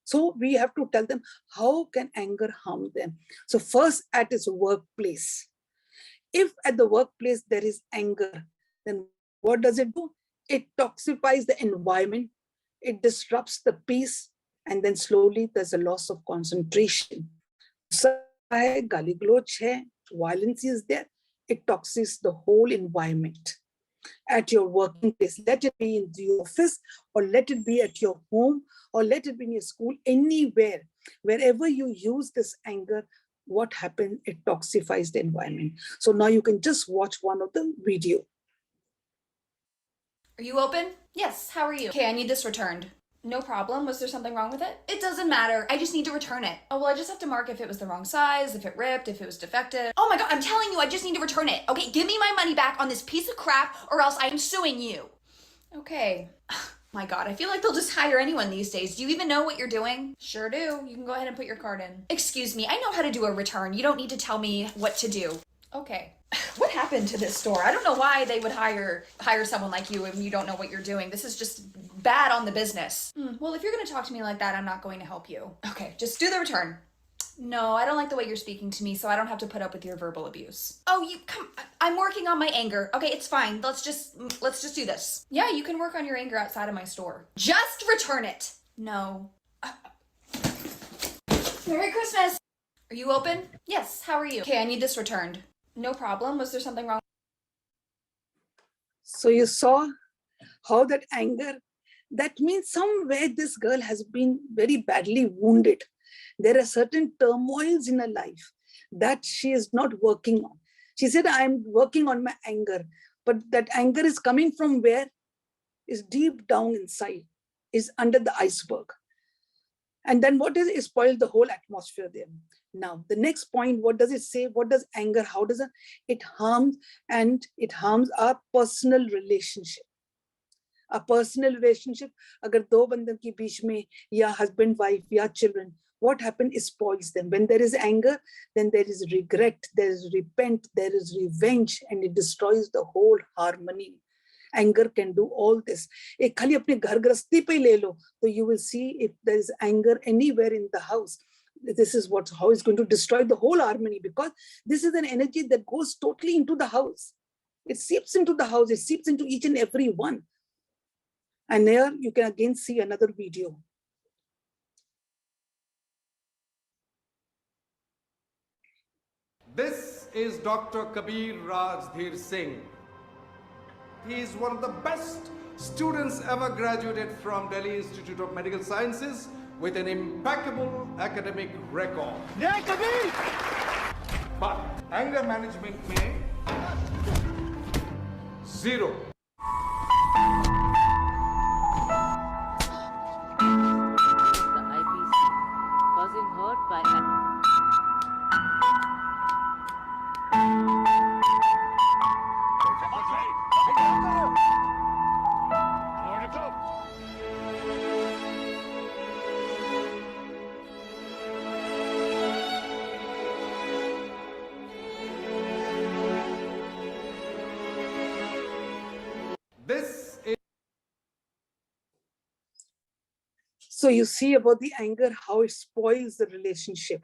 Speaker 3: So we have to tell them, how can anger harm them? So first, at its workplace. If at the workplace there is anger, then what does it do? It toxifies the environment, it disrupts the peace, and then slowly there's a loss of concentration. Violence is there, it toxics the whole environment. At your working place, let it be in the office, or let it be at your home, or let it be in your school, anywhere, wherever you use this anger, what happens? It toxifies the environment. So now you can just watch one of the video.
Speaker 6: Are you open? Yes, how are you? Okay, I need this returned. No problem. Was there something wrong with it? It doesn't matter. I just need to return it. Oh, well, I just have to mark if it was the wrong size, if it ripped, if it was defective. Oh my god, I'm telling you, I just need to return it. Okay, give me my money back on this piece of crap, or else I am suing you. Okay. My god, I feel like they'll just hire anyone these days. Do you even know what you're doing? Sure do. You can go ahead and put your card in. Excuse me, I know how to do a return. You don't need to tell me what to do. Okay. What happened to this store? I don't know why they would hire someone like you when you don't know what you're doing. This is just bad on the business. Well, if you're going to talk to me like that, I'm not going to help you. Okay, just do the return. No, I don't like the way you're speaking to me, so I don't have to put up with your verbal abuse. Oh, I'm working on my anger. Okay, it's fine. Let's just do this. Yeah, you can work on your anger outside of my store. Just return it. No. Merry Christmas. Are you open? Yes, how are you? Okay, I need this returned. No problem. Was there something wrong?
Speaker 3: So you saw how that anger, that means somewhere this girl has been very badly wounded. There are certain turmoils in her life that she is not working on. She said, I'm working on my anger, but that anger is coming from where? Is deep down inside, is under the iceberg. And then what is it? It spoiled the whole atmosphere there. Now, the next point, what does it say? What does anger, how does it harms? And it harms our personal relationship. A personal relationship, agar do bandan ki beech mein, ya husband, wife, ya children, what happens? It spoils them. When there is anger, then there is regret, there is repent, there is revenge, and it destroys the whole harmony. Anger can do all this. Ek khali apne ghar grasti pe le lo, so you will see if there is anger anywhere in the house. this is how it's going to destroy the whole harmony, because this is an energy that goes totally into the house. It seeps into the house, it seeps into each and every one. And here you can again see another video.
Speaker 7: This is Dr. Kabir Rajdhir Singh. He is one of the best students ever graduated from Delhi Institute of Medical Sciences with an impeccable academic record. Yeah, Kabir! But anger management may 0.
Speaker 1: The IPC, causing hurt by
Speaker 7: This is
Speaker 3: So you see about the anger, how it spoils the relationship.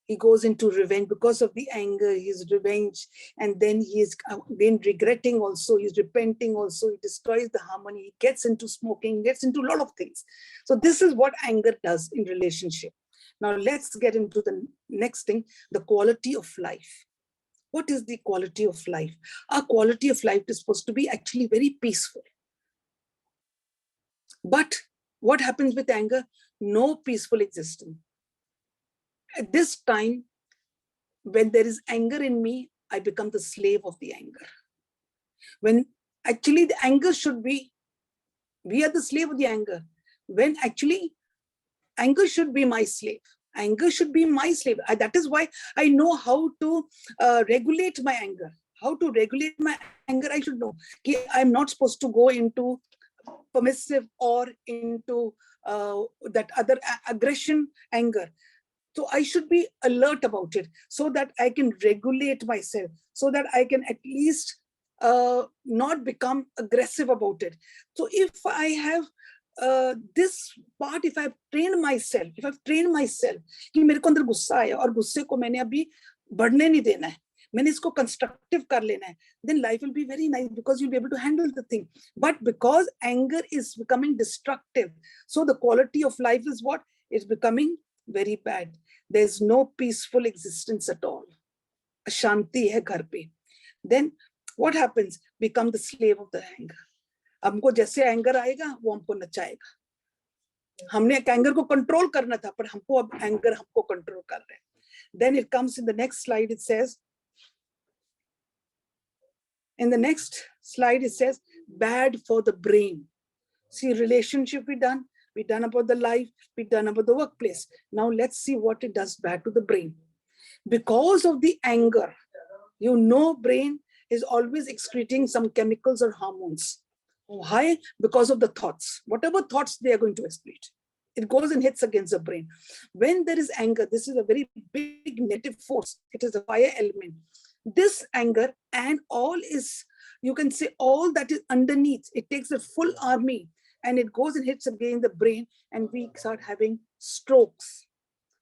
Speaker 3: He goes into revenge because of the anger, his revenge, and then he is then regretting also, he's repenting also, he destroys the harmony, he gets into smoking, gets into a lot of things. So this is what anger does in relationship. Now let's get into the next thing, the quality of life. What is the quality of life? Our quality of life is supposed to be actually very peaceful. But what happens with anger? No peaceful existence. At this time, when there is anger in me, I become the slave of the anger. When actually the anger should be, we are the slave of the anger. When actually anger should be my slave. Anger should be my slave. That is why I know how to regulate my anger. How to regulate my anger, I should know. I'm not supposed to go into permissive or into that other aggression, anger. So I should be alert about it so that I can regulate myself, so that I can at least not become aggressive about it. So if I have this part, if I've trained myself कि मेरे को अंदर गुस्सा आया और गुस्से को मैंने अभी बढ़ने नहीं देना है, मैंने इसको constructive कर लेना है, then life will be very nice because you'll be able to handle the thing. But because anger is becoming destructive, so the quality of life is what? It's becoming very bad. There's no peaceful existence at all. Ashanti hai ghar pe. Then what happens? Become the slave of the anger. हमको जैसे anger आएगा वो हमको नचाएगा. हमने anger को control करना था, पर हमको अब एंगर हमको कंट्रोल कर रहे हैं. Then it comes in the next slide, it says, bad for the brain. See, relationship we done about the life, we done about the workplace. Now let's see what it does bad to the brain. Because of the anger, brain is always excreting some chemicals or hormones. Why? Because of the thoughts. Whatever thoughts they are going to excrete, it goes and hits against the brain. When there is anger, this is a very big negative force. It is a fire element. This anger and all is, you can say all that is underneath, it takes a full army and it goes and hits again the brain, and we start having strokes,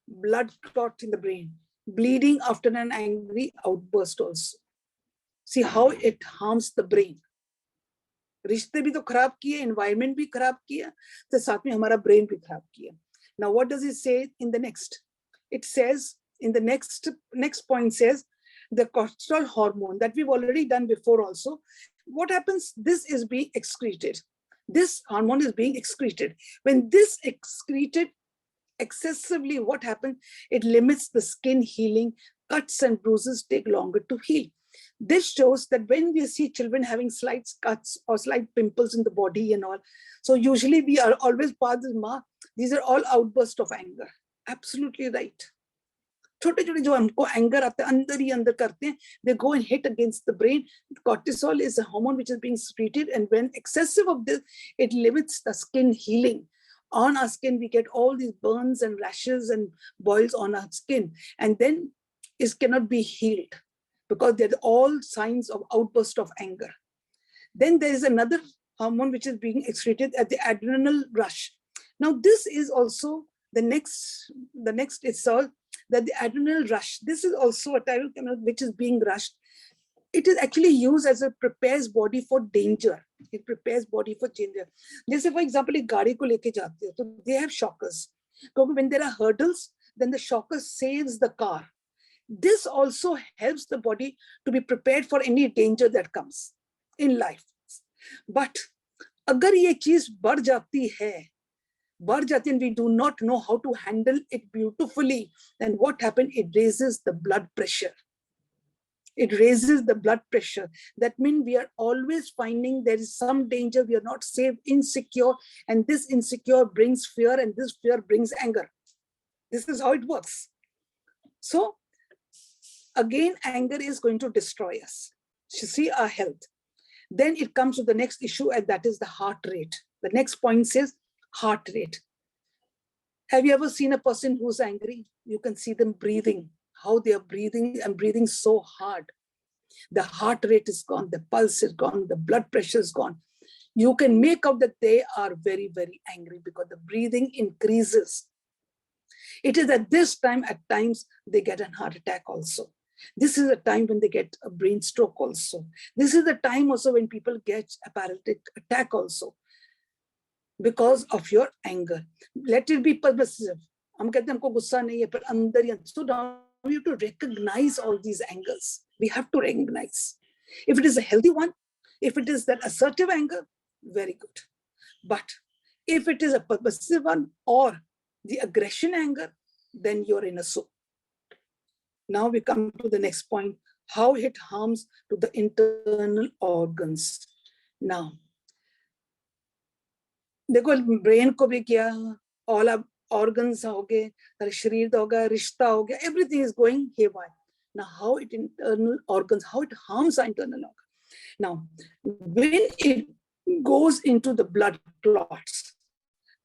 Speaker 3: blood clot in the brain, bleeding after an angry outburst also. See how it harms the brain. रिश्ते भी तो खराब किए, environment भी खराब किया, तो साथ में हमारा brain भी खराब किया. Now what does it say in the next? It says in the next point says the cortisol hormone that we've already done before also. What happens? This is being excreted. This hormone is being excreted. When this excreted excessively, what happens? It limits the skin healing. Cuts and bruises take longer to heal. This shows that when we see children having slight cuts or slight pimples in the body and all, so usually we are always part of ma, these are all outbursts of anger. Absolutely right. छोटे छोटे जो हमको anger आते हैं अंदर ही अंदर करते हैं, they go and hit against the brain. Cortisol is a hormone which is being secreted, and when excessive of this, it limits the skin healing. On our skin, we get all these burns and rashes and boils on our skin, and then it cannot be healed, because they're all signs of outburst of anger. Then there is another hormone which is being excreted at the adrenal rush. Now this is also The next is all that the adrenal rush. This is also a type of chemical which is being rushed. It is actually used as a prepares body for danger. It prepares body for danger. जैसे for example एक गाड़ी को लेके जाते हो तो they have shockers. Because when there are hurdles, then the shocker saves the car. This also helps the body to be prepared for any danger that comes in life. But अगर ये चीज बढ़ जाती है, and we do not know how to handle it beautifully, then what happens? It raises the blood pressure. It raises the blood pressure. That means we are always finding there is some danger, we are not safe, insecure, and this insecure brings fear, and this fear brings anger. This is how it works. So again, anger is going to destroy us. You see our health. Then it comes to the next issue, and that is the heart rate. The next point says heart rate. Have you ever seen a person who's angry? You can see them breathing, how they are breathing and breathing so hard. The heart rate is gone, the pulse is gone, the blood pressure is gone. You can make out that they are very, very angry because the breathing increases. It is at this time, at times, they get a heart attack also. This is a time when they get a brain stroke also. This is the time also when people get a paralytic attack also because of your anger. Let it be pervasive. हम कहते हैं हमको गुस्सा नहीं है पर अंदर ही. So now we have to recognize all these angers. We have to recognize. If it is a healthy one, if it is that assertive anger, very good. But if it is a purposive one or the aggression anger, then you're in a soup. Now we come to the next point, how it harms to the internal organs. Now, देखो brain को भी किया, all our organs हो गए, शरीर हो गया, रिश्ता हो गया, everything is going haywire. Now, how it internal organs, how it harms our internal organs. Now, when it goes into the blood clots.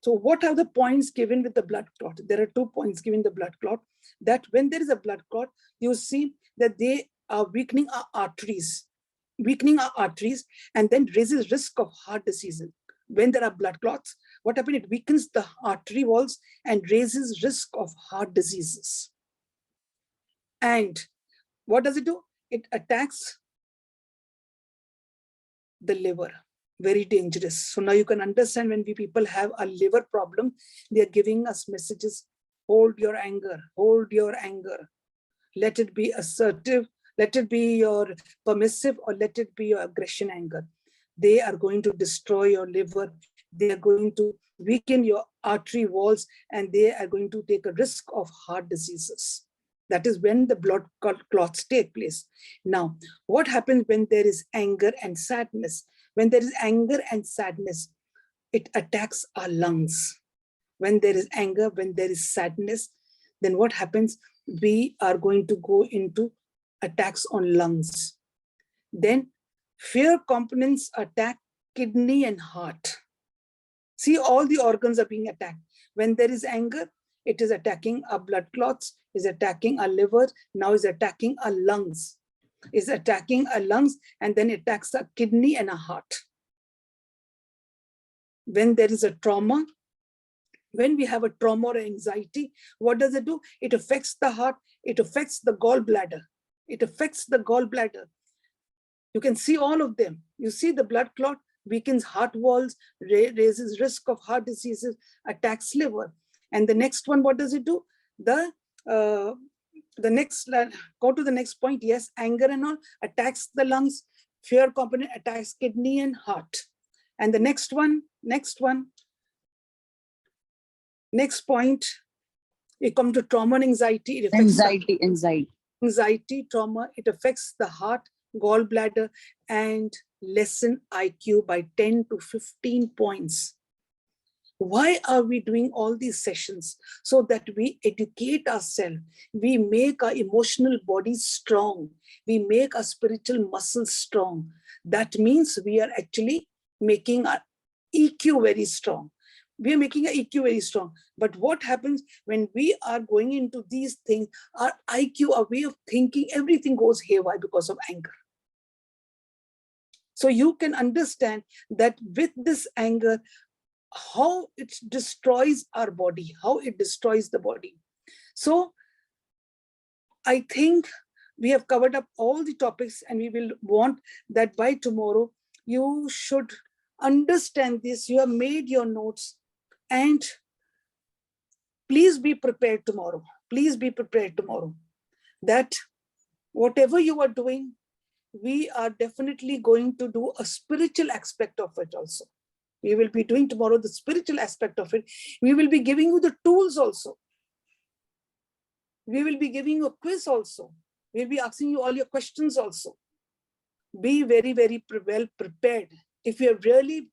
Speaker 3: So what are the points given with the blood clot? There are 2 points given the blood clot, that when there is a blood clot, you see that they are weakening our arteries, and then raises risk of heart diseases. When there are blood clots, what happens? It weakens the artery walls and raises risk of heart diseases. And what does it do? It attacks the liver. Very dangerous. So now you can understand when we people have a liver problem, they are giving us messages, hold your anger, hold your anger. Let it be assertive, let it be your permissive, or let it be your aggression anger. They are going to destroy your liver. They are going to weaken your artery walls, and they are going to take a risk of heart diseases. That is when the blood clots take place. Now, what happens when there is anger and sadness? When there is anger and sadness, it attacks our lungs. When there is anger, when there is sadness, then what happens? We are going to go into attacks on lungs. Then fear components attack kidney and heart. See, all the organs are being attacked. When there is anger, it is attacking our blood clots, is attacking our liver, now is attacking our lungs. Is attacking our lungs, and then attacks our kidney and our heart. When there is a trauma, when we have a trauma or anxiety, what does it do? It affects the heart, it affects the gallbladder. It affects the gallbladder. You can see all of them. You see the blood clot weakens heart walls, raises risk of heart diseases, attacks liver. And the next one, what does it do? The next, go to the next point. Yes, anger and all attacks the lungs. Fear component attacks kidney and heart. And the next point, you come to trauma and anxiety. It affects anxiety, trauma. It affects the heart, gallbladder, and lessen IQ by 10 to 15 points. Why are we doing all these sessions? So that we educate ourselves. We make our emotional body strong. We make our spiritual muscles strong. That means we are actually making our EQ very strong. We are making our EQ very strong. But what happens when we are going into these things, our IQ, our way of thinking, everything goes haywire because of anger. So you can understand that with this anger, how it destroys our body, how it destroys the body. So I think we have covered up all the topics, and we will want that by tomorrow you should understand this. You have made your notes, and please be prepared tomorrow. Please be prepared tomorrow that whatever you are doing, we are definitely going to do a spiritual aspect of it also. We will be doing tomorrow the spiritual aspect of it. We will be giving you the tools also. We will be giving you a quiz also. We'll be asking you all your questions also. Be very, very well prepared. If you have really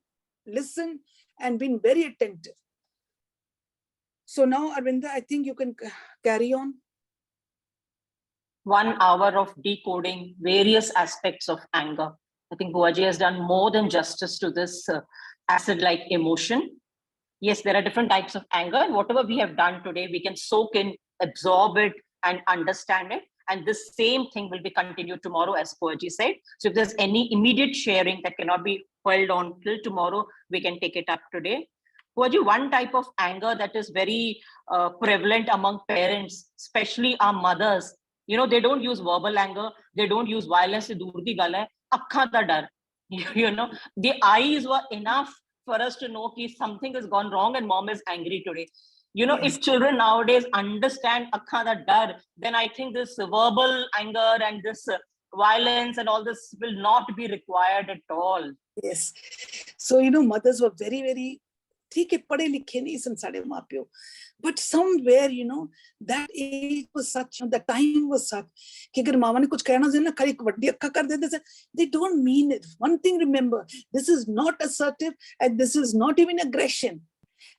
Speaker 3: listened and been very attentive. So now, Arvinda, I think you can carry on.
Speaker 2: 1 hour of decoding various aspects of anger. I think Buaji has done more than justice to this acid-like emotion. Yes, there are different types of anger, and whatever we have done today, we can soak in, absorb it, and understand it. And this same thing will be continued tomorrow, as Buaji said. So if there's any immediate sharing that cannot be held on till tomorrow, we can take it up today. Buaji, one type of anger that is very prevalent among parents, especially our mothers, you know, they don't use verbal anger, they don't use violence. You know, the eyes were enough for us to know that something has gone wrong and mom is angry today. You know,
Speaker 3: Yes.
Speaker 2: if children nowadays understand akkha da dar, then I think this verbal anger and this violence and all this will not be required at all.
Speaker 3: Yes. So, you know, mothers were very, very, ठीक है पढ़े लिखे नहीं सन साढ़े माँ प्यो, but somewhere, you know, that age was such, the time was such कि अगर मामा ने कुछ कहना चाहिए ना खाली वड्डी अक्का कर देते थे. They don't mean it. One thing remember, this is not assertive and this is not even aggression.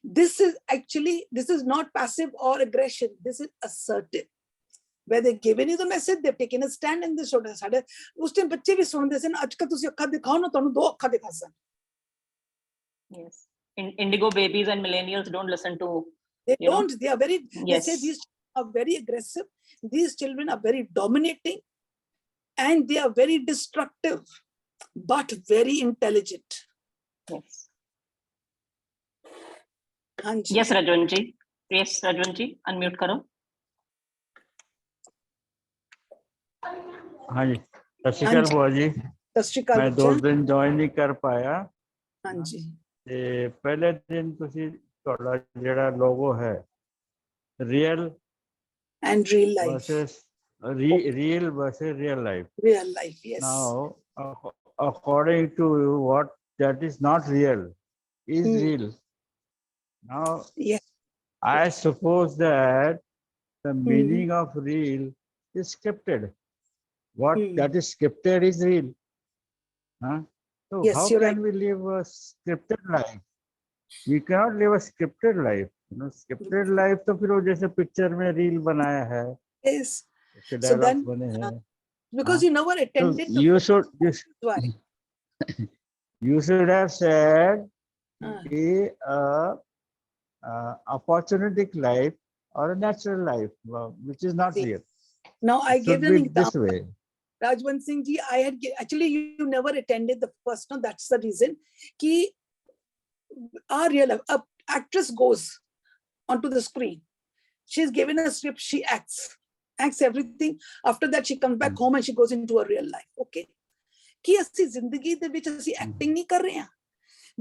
Speaker 3: This is actually, this is not passive or aggression. This is assertive. Where they've given you the message, they've taken a stand in this order. साढ़े उस time बच्चे भी सुनते थे ना आजकल तुसी अक्का दिखाओ ना तो दो अक्का दिखा सन.
Speaker 2: Yes. Indigo babies and millennials don't listen to.
Speaker 3: They don't. They are very.
Speaker 2: Yes.
Speaker 3: They say these are very aggressive. These children are very dominating, and they are very destructive, but very intelligent.
Speaker 2: Yes.
Speaker 3: Hanji.
Speaker 2: Yes, Rajwanji. Yes, Rajwanji. Unmute karo.
Speaker 8: हाँ जी, सत श्री अकाल बुआ जी।
Speaker 3: सत श्री अकाल
Speaker 8: मैं 2 दिन join नहीं कर पाया।
Speaker 3: हाँ जी।
Speaker 8: ते पहले दिन तुसी ਤੁਹਾਡਾ ਜਿਹੜਾ ਲੋਗੋ ਹੈ real
Speaker 3: and real life
Speaker 8: versus real versus real life.
Speaker 3: Real life, yes.
Speaker 8: Now, according to what that is not real is real. Now,
Speaker 3: yes,
Speaker 8: I suppose that the meaning of real is scripted. What that is scripted is real. Huh? So
Speaker 3: yes,
Speaker 8: how
Speaker 3: you're
Speaker 8: can
Speaker 3: right.
Speaker 8: we live a scripted life? We cannot live a scripted life. You know, scripted life तो फिर वो जैसे picture में reel बनाया है.
Speaker 3: Yes.
Speaker 8: So
Speaker 3: then,
Speaker 8: बने हैं.
Speaker 3: because you never attended.
Speaker 8: So you should have said a opportunistic life or a natural life, which is not real.
Speaker 3: Now I give an example.
Speaker 8: This way.
Speaker 3: Rajwant Singh ji, I had actually you never attended the first. No, that's the reason. Ki our real actress goes onto the screen. She's given a script. She acts everything. After that, she comes back home and she goes into her real life. Okay. कि ਅਸੀਂ ਜ਼ਿੰਦਗੀ ਦੇ ਵਿੱਚ ਅਸੀਂ acting ਨਹੀਂ ਕਰ ਰਹੇ ਹਾਂ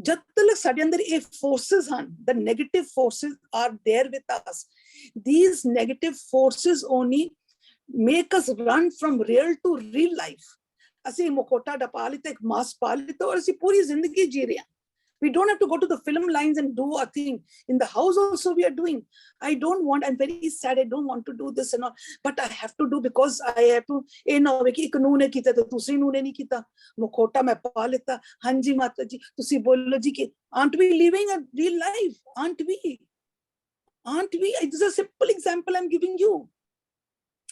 Speaker 3: ਜਦ ਤੱਕ ਸਾਡੇ ਅੰਦਰ ਇਹ ਫੋਰਸਸ ਹਨ the negative forces are there with us. These negative forces only make us run from real to real life. ਅਸੀਂ ਮੁਖੌਟਾ ਡਪਾ ਲਿੱਤਾ ਇੱਕ ਮਾਸਕ ਪਾ ਲਿੱਤਾ ਔਰ ਅਸੀਂ ਪੂਰੀ ਜ਼ਿੰਦਗੀ ਜੀ ਰਹੇ ਹਾਂ. We don't have to go to the film lines and do a thing. In the house also we are doing. I don't want, I'm very sad, I don't want to do this and all, but I have to do because I have to, eh na howe ki ek noor ne kita to dusri noor ne nahi kita. Mukhota main pa leta. Hanji mata ji, tusi bolo ji ki, aren't we living a real life? Aren't we? Aren't we? This is a simple example I'm giving you.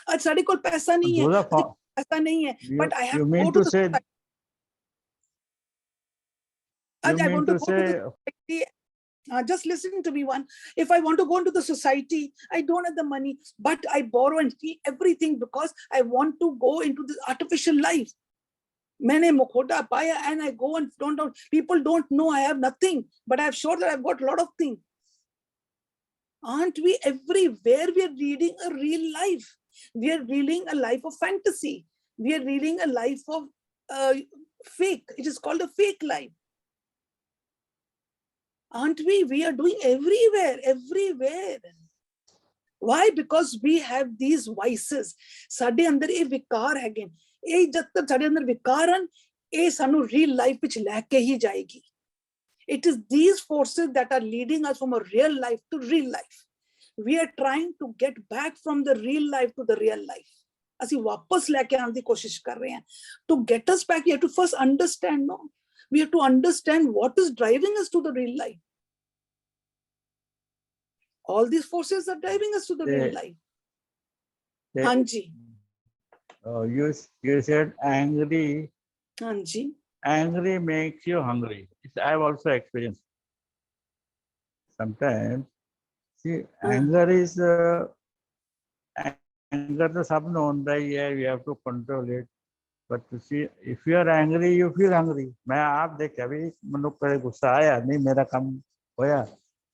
Speaker 3: Aaj sade kol paisa nahi hai. Paisa nahi hai, but I have to go to the I want to go to the society. Just listen to me one. If I want to go into the society, I don't have the money, but I borrow and see everything because I want to go into this artificial life. मैंने मुखोटा पाया, and I go and don't know. People don't know I have nothing, but I'm sure that I've got a lot of things. Aren't we everywhere? We are reading a real life. We are reading a life of fantasy. We are reading a life of fake. It is called a fake life. Aren't we? We are doing everywhere. Why? Because we have these vices. ਸਾਡੇ ਅੰਦਰ ਇਹ ਵਿਕਾਰ ਹੈਗੇ ਨੇ। ਇਹ ਜਦ ਤੱਕ ਸਾਡੇ ਅੰਦਰ ਵਿਕਾਰ ਹਨ, ਇਹ ਸਾਨੂੰ real life ਵਿੱਚ ਲੈ ਕੇ ਹੀ ਜਾਏਗੀ। It is these forces that are leading us from a real life to real life. We are trying to get back from the real life to the real life. ਅਸੀਂ ਵਾਪਸ ਲੈ ਕੇ ਆਉਣ ਦੀ ਕੋਸ਼ਿਸ਼ ਕਰ ਰਹੇ ਹਾਂ। To get us back, we have to first understand, no? We have to understand what is driving us to the real life. All these forces are driving us to the real life. Hanji.
Speaker 8: Oh, you said angry.
Speaker 3: Hanji.
Speaker 8: Angry makes you hungry. I've also experienced. Sometimes, see, anger is anger to sab known that you have to control it. But to see, if you are angry, you feel hungry. मैं आप देख अभी मनुष्य पर गुस्सा आया नहीं, मेरा काम होया,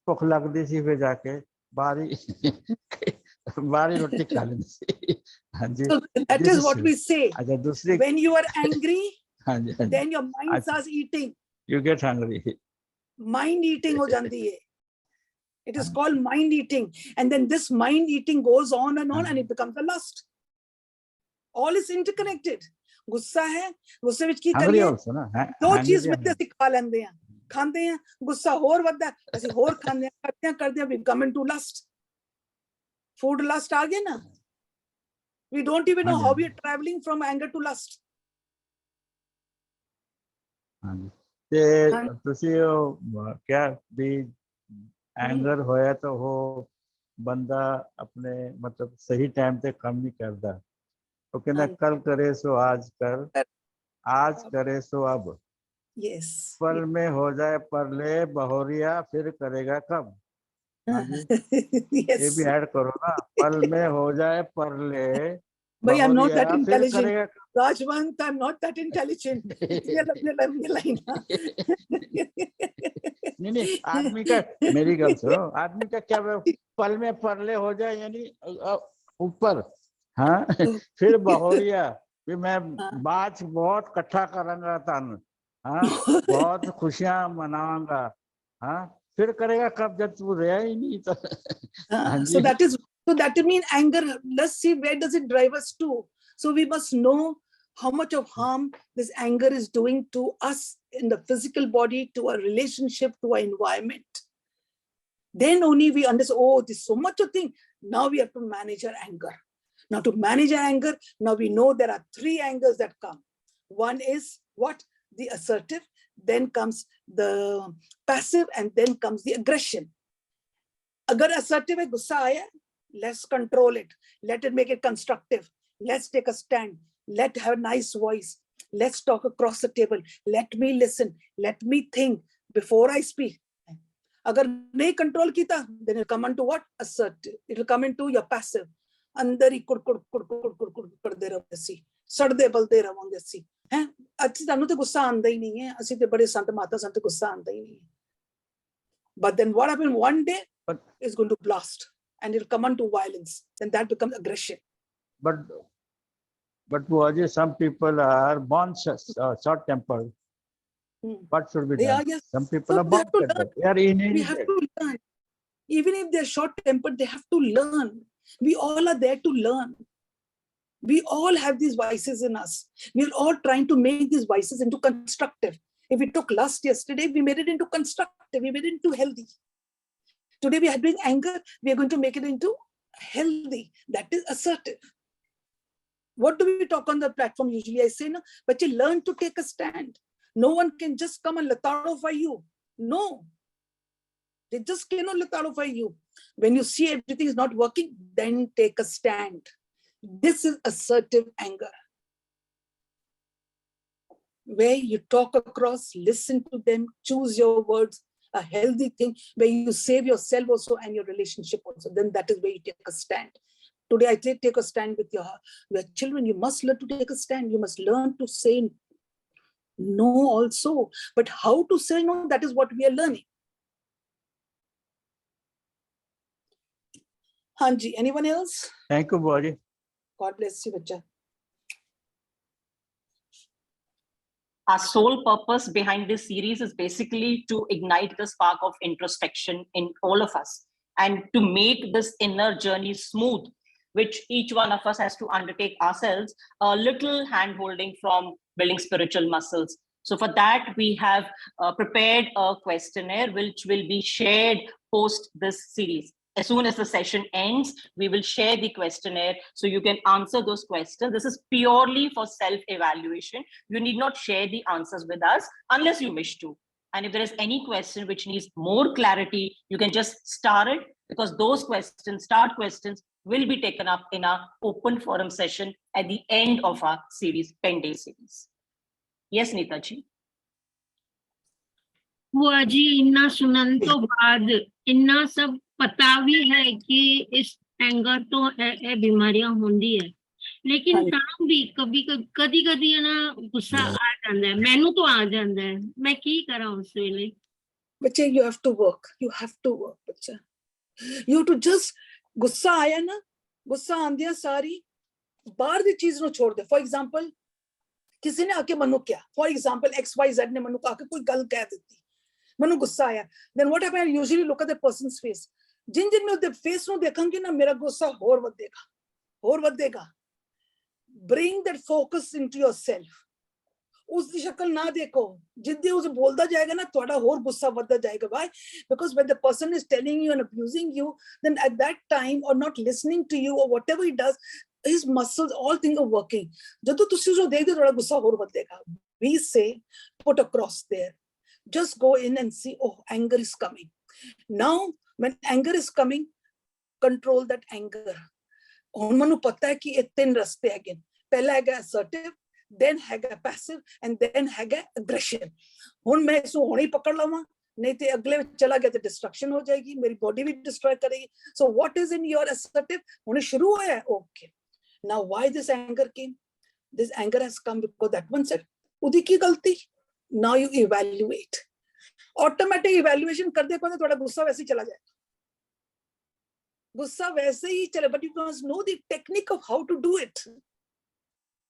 Speaker 8: भूख लगती सी, फिर जाके बारी रोटी खा लेनी सी। हाँ जी।
Speaker 3: So that is what we say.
Speaker 8: अच्छा दूसरी,
Speaker 3: when you are angry,
Speaker 8: हाँ जी, हाँ जी,
Speaker 3: then your mind starts eating.
Speaker 8: you get hungry.
Speaker 3: Mind eating हो जाती है. It is called mind eating, and then this mind eating goes on, and it becomes a lust. All is interconnected. गुस्सा है, गुस्से विच की
Speaker 8: Hungry
Speaker 3: करिए,
Speaker 8: also ना,
Speaker 3: दो चीज में ਅਸੀਂ खा लेंदे हैं, खांदे हैं, गुस्सा होर वधदा, ਅਸੀਂ होर खांदे हैं, करते हैं, we come into lust. Food lust आ गया ना. We don't even know how we are traveling from anger to lust.
Speaker 8: हाँ जी। ते तुसी क्या भी एंगर होया तो हो बंदा अपने मतलब सही टाइम पे काम नहीं करता, तो कहना कल करे सो आज कर, आज करे सो अब।
Speaker 3: Yes.
Speaker 8: पल में हो जाए परले बहुरिया, फिर करेगा कब। हाँ जी, ये भी ऐड करो ना, पल में हो जाए परले
Speaker 3: But I'm not that
Speaker 8: बहुरिया, फिर
Speaker 3: intelligent.
Speaker 8: करेगा कब।
Speaker 3: Rajwant, I'm not that intelligent.
Speaker 8: नहीं आदमी का, मेरी गल सुनो, आदमी का क्या पल में परले हो जाए यानी ऊपर, हाँ फिर बहुरिया, फिर मैं बाज बहुत इकट्ठा करूंगा तन, हाँ बहुत खुशियां मनाऊंगा, हाँ फिर करेगा कब जब तू रहा ही नहीं तो।
Speaker 3: So that means anger. Let's see, where does it drive us to? So we must know how much of harm this anger is doing to us in the physical body, to our relationship, to our environment. Then only we understand, oh, there's so much of thing. Now we have to manage our anger. Now to manage our anger, now we know there are three angers that come. One is what? The assertive, then comes the passive, and then comes the aggression. Agar assertive hai, gussa aaya, let's control it. Let it make it constructive. Let's take a stand. Let's have a nice voice. Let's talk across the table. Let me listen. Let me think before I speak. Agar nahi control kita, then it'll come into what? Assertive. It'll come into your passive. अंदर ही कुड़ करदे रहोगे सी, सड़दे बलदे रहोगे सी, हैं? अच्छी तानू तो गुस्सा आंदा ही नहीं है, असी तो बड़े संत माता संत गुस्सा आंदा ही नहीं है. But then what happened one day? It's going to blast, and it'll come on to violence. Then that becomes aggression.
Speaker 8: But Buaji, some people are born short-tempered. What should be done?
Speaker 3: Yes.
Speaker 8: Some people are born short-tempered. They are inherited.
Speaker 3: We have to learn. Even if they're short-tempered, they have to learn. We all are there to learn. We all have these vices in us. We're all trying to make these vices into constructive. If we took lust yesterday, we made it into constructive. We made it into healthy. Today we are doing anger. We are going to make it into healthy. That is assertive. What do we talk on the platform usually? I say, no, but you learn to take a stand. No one can just come and letharify you. No. They just cannot letharify you. When you see everything is not working, then take a stand. This is assertive anger, where you talk across, listen to them, choose your words, a healthy thing, where you save yourself also and your relationship also. Then that is where you take a stand. Today, I take a stand with your children. You must learn to take a stand. You must learn to say No also, but how to say no, that is what we are learning. Hanji, anyone else?
Speaker 8: Thank you, Body.
Speaker 3: God bless you, bacha.
Speaker 2: Our sole purpose behind this series is basically to ignite the spark of introspection in all of us and to make this inner journey smooth, which each one of us has to undertake ourselves, a little hand holding from building spiritual muscles. So for that, we have prepared a questionnaire which will be shared post this series. As soon as the session ends, we will share the questionnaire so you can answer those questions. This is purely for self-evaluation. You need not share the answers with us unless you wish to. And if there is any question which needs more clarity, you can just start it, because those questions, start questions, will be taken up in our open forum session at the end of our series, 10-day series. Yes, Neetaji.
Speaker 9: बुआ जी इन्ना सुनन तो बाद इन्ना सब पता भी है कि इस एंगर तो ए बीमारियां होंदी है, लेकिन तां भी कभी कभी है ना गुस्सा आ जाता है, मैनू तो आ जाता है, मैं की करा उस वेले?
Speaker 3: बच्चे, you have to work, बच्चा, you have to just, गुस्सा आया ना, गुस्सा आंदिया सारी बाहर दी चीज नु छोड़ दे. फॉर एग्जांपल किसी ने आके मनु क्या, फॉर एग्जांपल XYZ ने मनु आके कोई गल कह देती, मनु गुस्सा आया, then what happens? I usually look at the person's face. जिन जिन मैं उसके फेस नु देखूंगी ना, मेरा गुस्सा और बढ़ेगा. Bring that focus into yourself. उसकी शक्ल ना देखो, जिद्दी उसे बोलता जाएगा ना, थोड़ा और गुस्सा बढ़ता जाएगा. Why? Because when the person is telling you and abusing you, then at that time, or not listening to you, or whatever he does, his muscles, all things are working. जब तो तुसी उसे देख दे, थोड़ा गुस्सा और बढ़ेगा. We say, put a cross there. Just go in and see, oh, anger is coming. Now, when anger is coming, control that anger. ਹੁਣ ਮੈਨੂੰ ਪਤਾ ਹੈ ਕਿ ਇਹ ਤਿੰਨ ਰਸਤੇ ਹੈਗੇ. ਪਹਿਲਾ ਹੈਗਾ assertive, then ਹੈਗਾ passive, and then ਹੈਗਾ aggression. ਹੁਣ ਮੈਂ ਇਸ ਨੂੰ ਹੁਣੇ ਹੀ ਪਕੜ ਲਵਾਂ, ਨਹੀਂ ਤੇ ਅਗਲੇ ਵਿੱਚ ਚਲਾ ਗਿਆ ਤੇ destruction ਹੋ ਜਾਏਗੀ, ਮੇਰੀ body ਵੀ destroy ਕਰੇਗੀ. So what is in your assertive? ਹੁਣੇ ਸ਼ੁਰੂ ਹੋਇਆ, okay. Now why this anger came? This anger has come because that one said, ਉਹਦੀ ਕੀ ਗਲਤੀ? Now you evaluate. Automatic evaluation ਕਰਦੇ ਕਰਦੇ ਤੁਹਾਡਾ ਗੁੱਸਾ ਵੈਸੇ ਹੀ ਚਲਾ ਜਾਏਗਾ. गुस्सा वैसे ही चले, but you must know the technique of how to do it.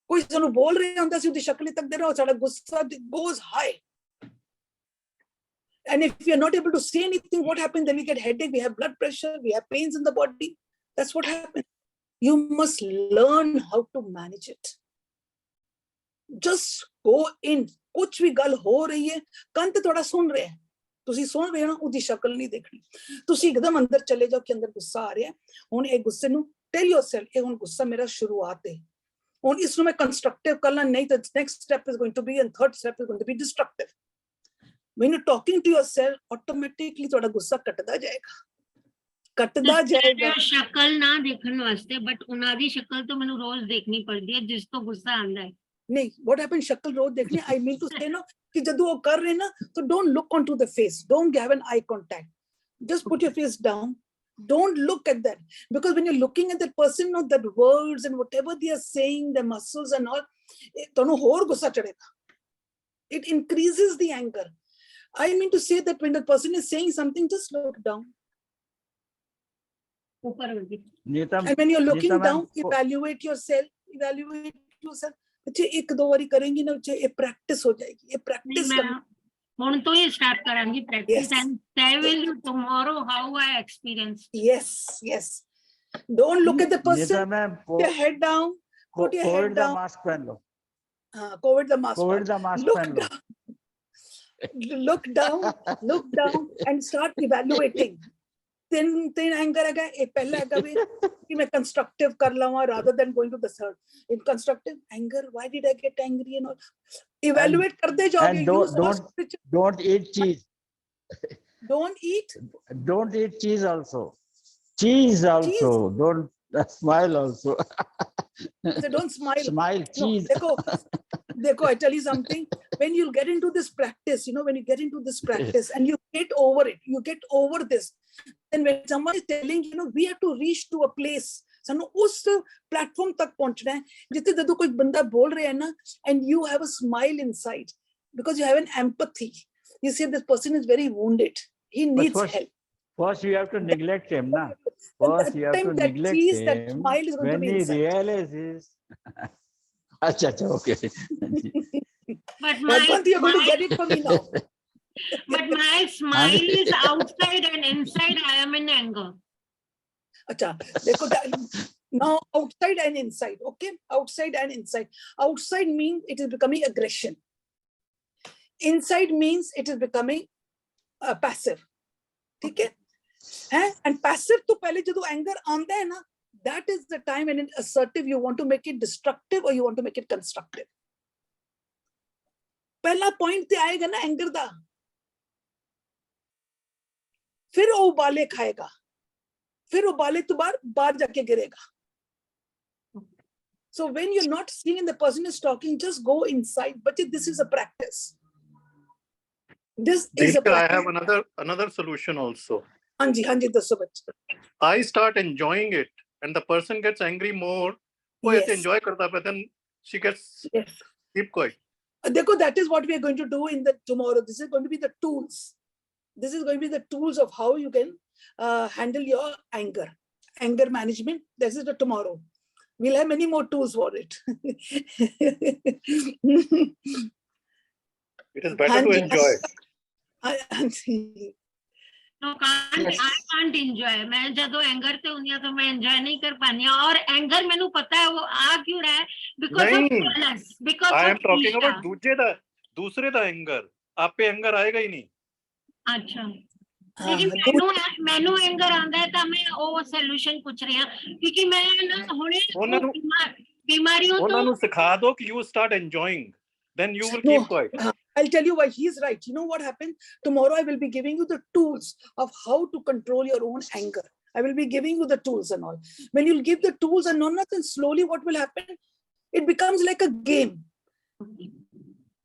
Speaker 3: कोई ਸਾਨੂੰ बोल रहे ਹੁੰਦਾ ਸੀ, ਉਹਦੀ ਸ਼ਕਲ ਤੱਕ ਦੇ ਰਹਾ, ਸਾਡਾ ਗੁੱਸਾ goes high. And if we are not able to say anything, what happens? Then we get headache, we have blood pressure, we have pains in the body. That's what happens. You must learn how to manage it. Just go in. कुछ भी गल हो रही है, ਕੰਨ ਤੇ ਤੁਹਾਡਾ ਸੁਣ ਰਿਹਾ ਹੈ, ਤੁਸੀਂ ਸੁਣ ਰਹੇ ਹੋ ਨਾ, ਉਹਦੀ ਸ਼ਕਲ ਨਹੀਂ ਦੇਖਣੀ. ਤੁਸੀਂ ਇੱਕਦਮ ਅੰਦਰ ਚਲੇ ਜਾਓ ਕਿ ਅੰਦਰ ਗੁੱਸਾ ਆ ਰਿਹਾ ਹੈ. ਹੁਣ ਇਹ ਗੁੱਸੇ ਨੂੰ tell yourself, ਇਹ ਹੁਣ ਗੁੱਸਾ ਮੇਰਾ ਸ਼ੁਰੂਆਤ ਹੈ, ਹੁਣ ਇਸ ਨੂੰ ਮੈਂ ਕੰਸਟਰਕਟਿਵ ਕਰਨਾ, ਨਹੀਂ ਤਾਂ next step is going to be, and third step is going to be destructive. When you're talking to yourself, automatically ਤੁਹਾਡਾ ਗੁੱਸਾ ਘਟਦਾ ਜਾਏਗਾ.
Speaker 9: ਸ਼ਕਲ ਨਾ ਦੇਖਣ ਵਾਸਤੇ, ਬਟ ਉਹਨਾਂ ਦੀ ਸ਼ਕਲ ਤਾਂ ਮੈਨੂੰ ਰੋਜ਼ ਦੇਖਣੀ ਪੜਦੀ ਹੈ ਜਿਸ ਤੋਂ ਗੁੱਸਾ ਆਉਂਦਾ ਹੈ.
Speaker 3: नहीं, what happens? शक्ल रोज देखनी. I mean to say, no, कि जब वो कर रहे ना, तो don't look onto the face. Don't have an eye contact. Just put your face down. Don't look at that, because when you're looking at that person, no, that words and whatever they are saying, their muscles and all, तोनो और गुस्सा चढ़ेगा. It increases the anger. I mean to say that when the person is saying something, just look down. And when you're looking down, evaluate yourself. बच्चे एक दो बारी करेंगी ना, बच्चे ये प्रैक्टिस हो जाएगी. ये प्रैक्टिस
Speaker 9: ਹੁਣ ਤੋਂ ਹੀ ਸਟਾਰਟ ਕਰਾਂਗੀ practice, and I will do tomorrow how I experience.
Speaker 3: Yes. Don't look at the person. Put your head down. Put your head down.
Speaker 8: Mask पहन लो.
Speaker 3: COVID the mask.
Speaker 8: पहन लो.
Speaker 3: Look down and start evaluating. तीन anger है, एक पहला है कि मैं constructive कर लूंगा rather than going to the third. In constructive anger, why did I get angry and all? Evaluate करते जाओगे.
Speaker 8: And don't eat cheese.
Speaker 3: Don't eat
Speaker 8: cheese also. Don't smile also.
Speaker 3: So don't smile.
Speaker 8: Smile, cheese.
Speaker 3: No, देखो, I tell you something. When you get into this practice, when you get into this practice and you get over it, you get over this. And when someone is telling, we have to reach to a place. ਸਾਨੂੰ ਉਸ platform ਤੱਕ ਪਹੁੰਚਣਾ ਹੈ ਜਿੱਥੇ ਜਦੋਂ ਕੋਈ ਬੰਦਾ ਬੋਲ ਰਿਹਾ ਹੈ ਨਾ, and you have a smile inside, because you have an empathy. You see, this person is very wounded. He
Speaker 8: But
Speaker 3: needs help.
Speaker 8: first you have to neglect him, na?
Speaker 3: And
Speaker 8: First
Speaker 3: that
Speaker 8: you have to
Speaker 3: time that
Speaker 8: neglect
Speaker 3: cheese, that
Speaker 8: him.
Speaker 3: smile is going to
Speaker 8: When
Speaker 3: be
Speaker 8: he
Speaker 3: inside.
Speaker 8: realizes. Acha, okay.
Speaker 9: But my
Speaker 3: Rajwanti, you're going to get it from me now.
Speaker 9: but my smile is outside and inside I am in anger.
Speaker 3: Acha, देखो now outside and inside, okay? Outside and inside. Outside means it is becoming aggression. Inside means it is becoming passive. ठीक है? And passive तो पहले जब anger आता है ना, that is the time when it's assertive, you want to make it destructive or you want to make it constructive. पहला point ते आएगा ना anger दा. फिर वो उबाले खाएगा. फिर उबाले तो बाहर जाके गिरेगा. So when you're not seeing and the person is talking, just go inside. But this is a practice. This is a practice.
Speaker 10: I have another solution also.
Speaker 3: Hanji, dasso bachcha.
Speaker 10: I start enjoying it, and the person gets angry more. वो ऐसे enjoy करता है, then she gets keep quiet.
Speaker 3: देखो, that is what we are going to do in the tomorrow. This is going to be the tools. This is going to be the tools of how you can handle your anger management. This is the tomorrow. We'll have many more tools for it.
Speaker 10: It is better to enjoy.
Speaker 9: No, I can't enjoy. मैं जब anger से हुई तो मैं enjoy नहीं कर पानी और एंगर मैंने पता है वो आ क्यों रहा है because of jealous, because
Speaker 10: I am
Speaker 9: of
Speaker 10: talking
Speaker 9: ईर्ष्या.
Speaker 10: about दूसरे दा एंगर. आप पे एंगर आएगा ही नहीं.
Speaker 9: अच्छा. लेकिन मैनू एंगर आंदा है तो मैं वो सॉल्यूशन पूछ रही हूं क्योंकि मैं ना हुणे बीमारियों तो
Speaker 10: उन्होंने सिखा दो कि you start enjoying, then you will keep quiet.
Speaker 3: I'll tell you why he's right. You know what happened? Tomorrow I will be giving you the tools of how to control your own anger. I will be giving you the tools and all. When you'll give the tools and nothing, slowly what will happen? It becomes like a game.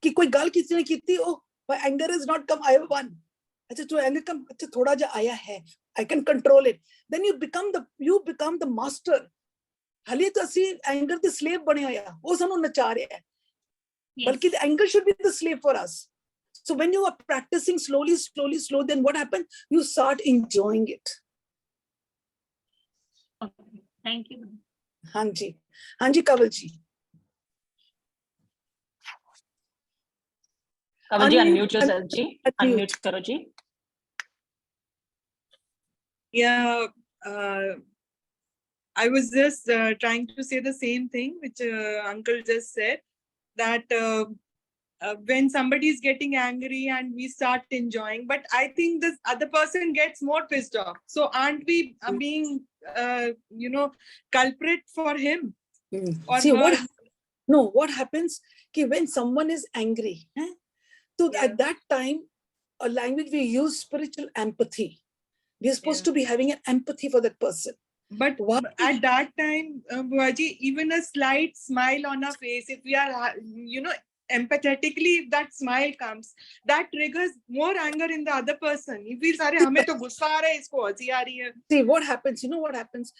Speaker 3: कि कोई गाल किसी ने की थी, oh, my anger has not come, I have won. अच्छा तो anger कम, अच्छा थोड़ा जा आया है, I can control it. Then you become the master. हाले तो असी anger the slave बने आया, वो सानू नचा रहा है. Balki the anger should be the slave for us. So when you are practicing slowly, then what happens? You start enjoying it.
Speaker 9: Okay, thank you.
Speaker 3: Hanji, Kavalji.
Speaker 2: Kavalji, unmute yourself, ji. Unmute karo, ji.
Speaker 11: Yeah, I was just trying to say the same thing which Uncle just said, that when somebody is getting angry and we start enjoying, but I think this other person gets more pissed off. So aren't we being, culprit for him? Or
Speaker 3: See, what happens? When someone is angry, so at that time, a language we use spiritual empathy. We are supposed to be having an empathy for that person.
Speaker 11: But at that time, Buaji, even a slight smile on our face, if we are, empathetically, if that smile comes, that triggers more anger in the other person. He feels, hame to gussa aa raha hai, isko hazi aa rahi hai.
Speaker 3: See, what happens? You know what happens?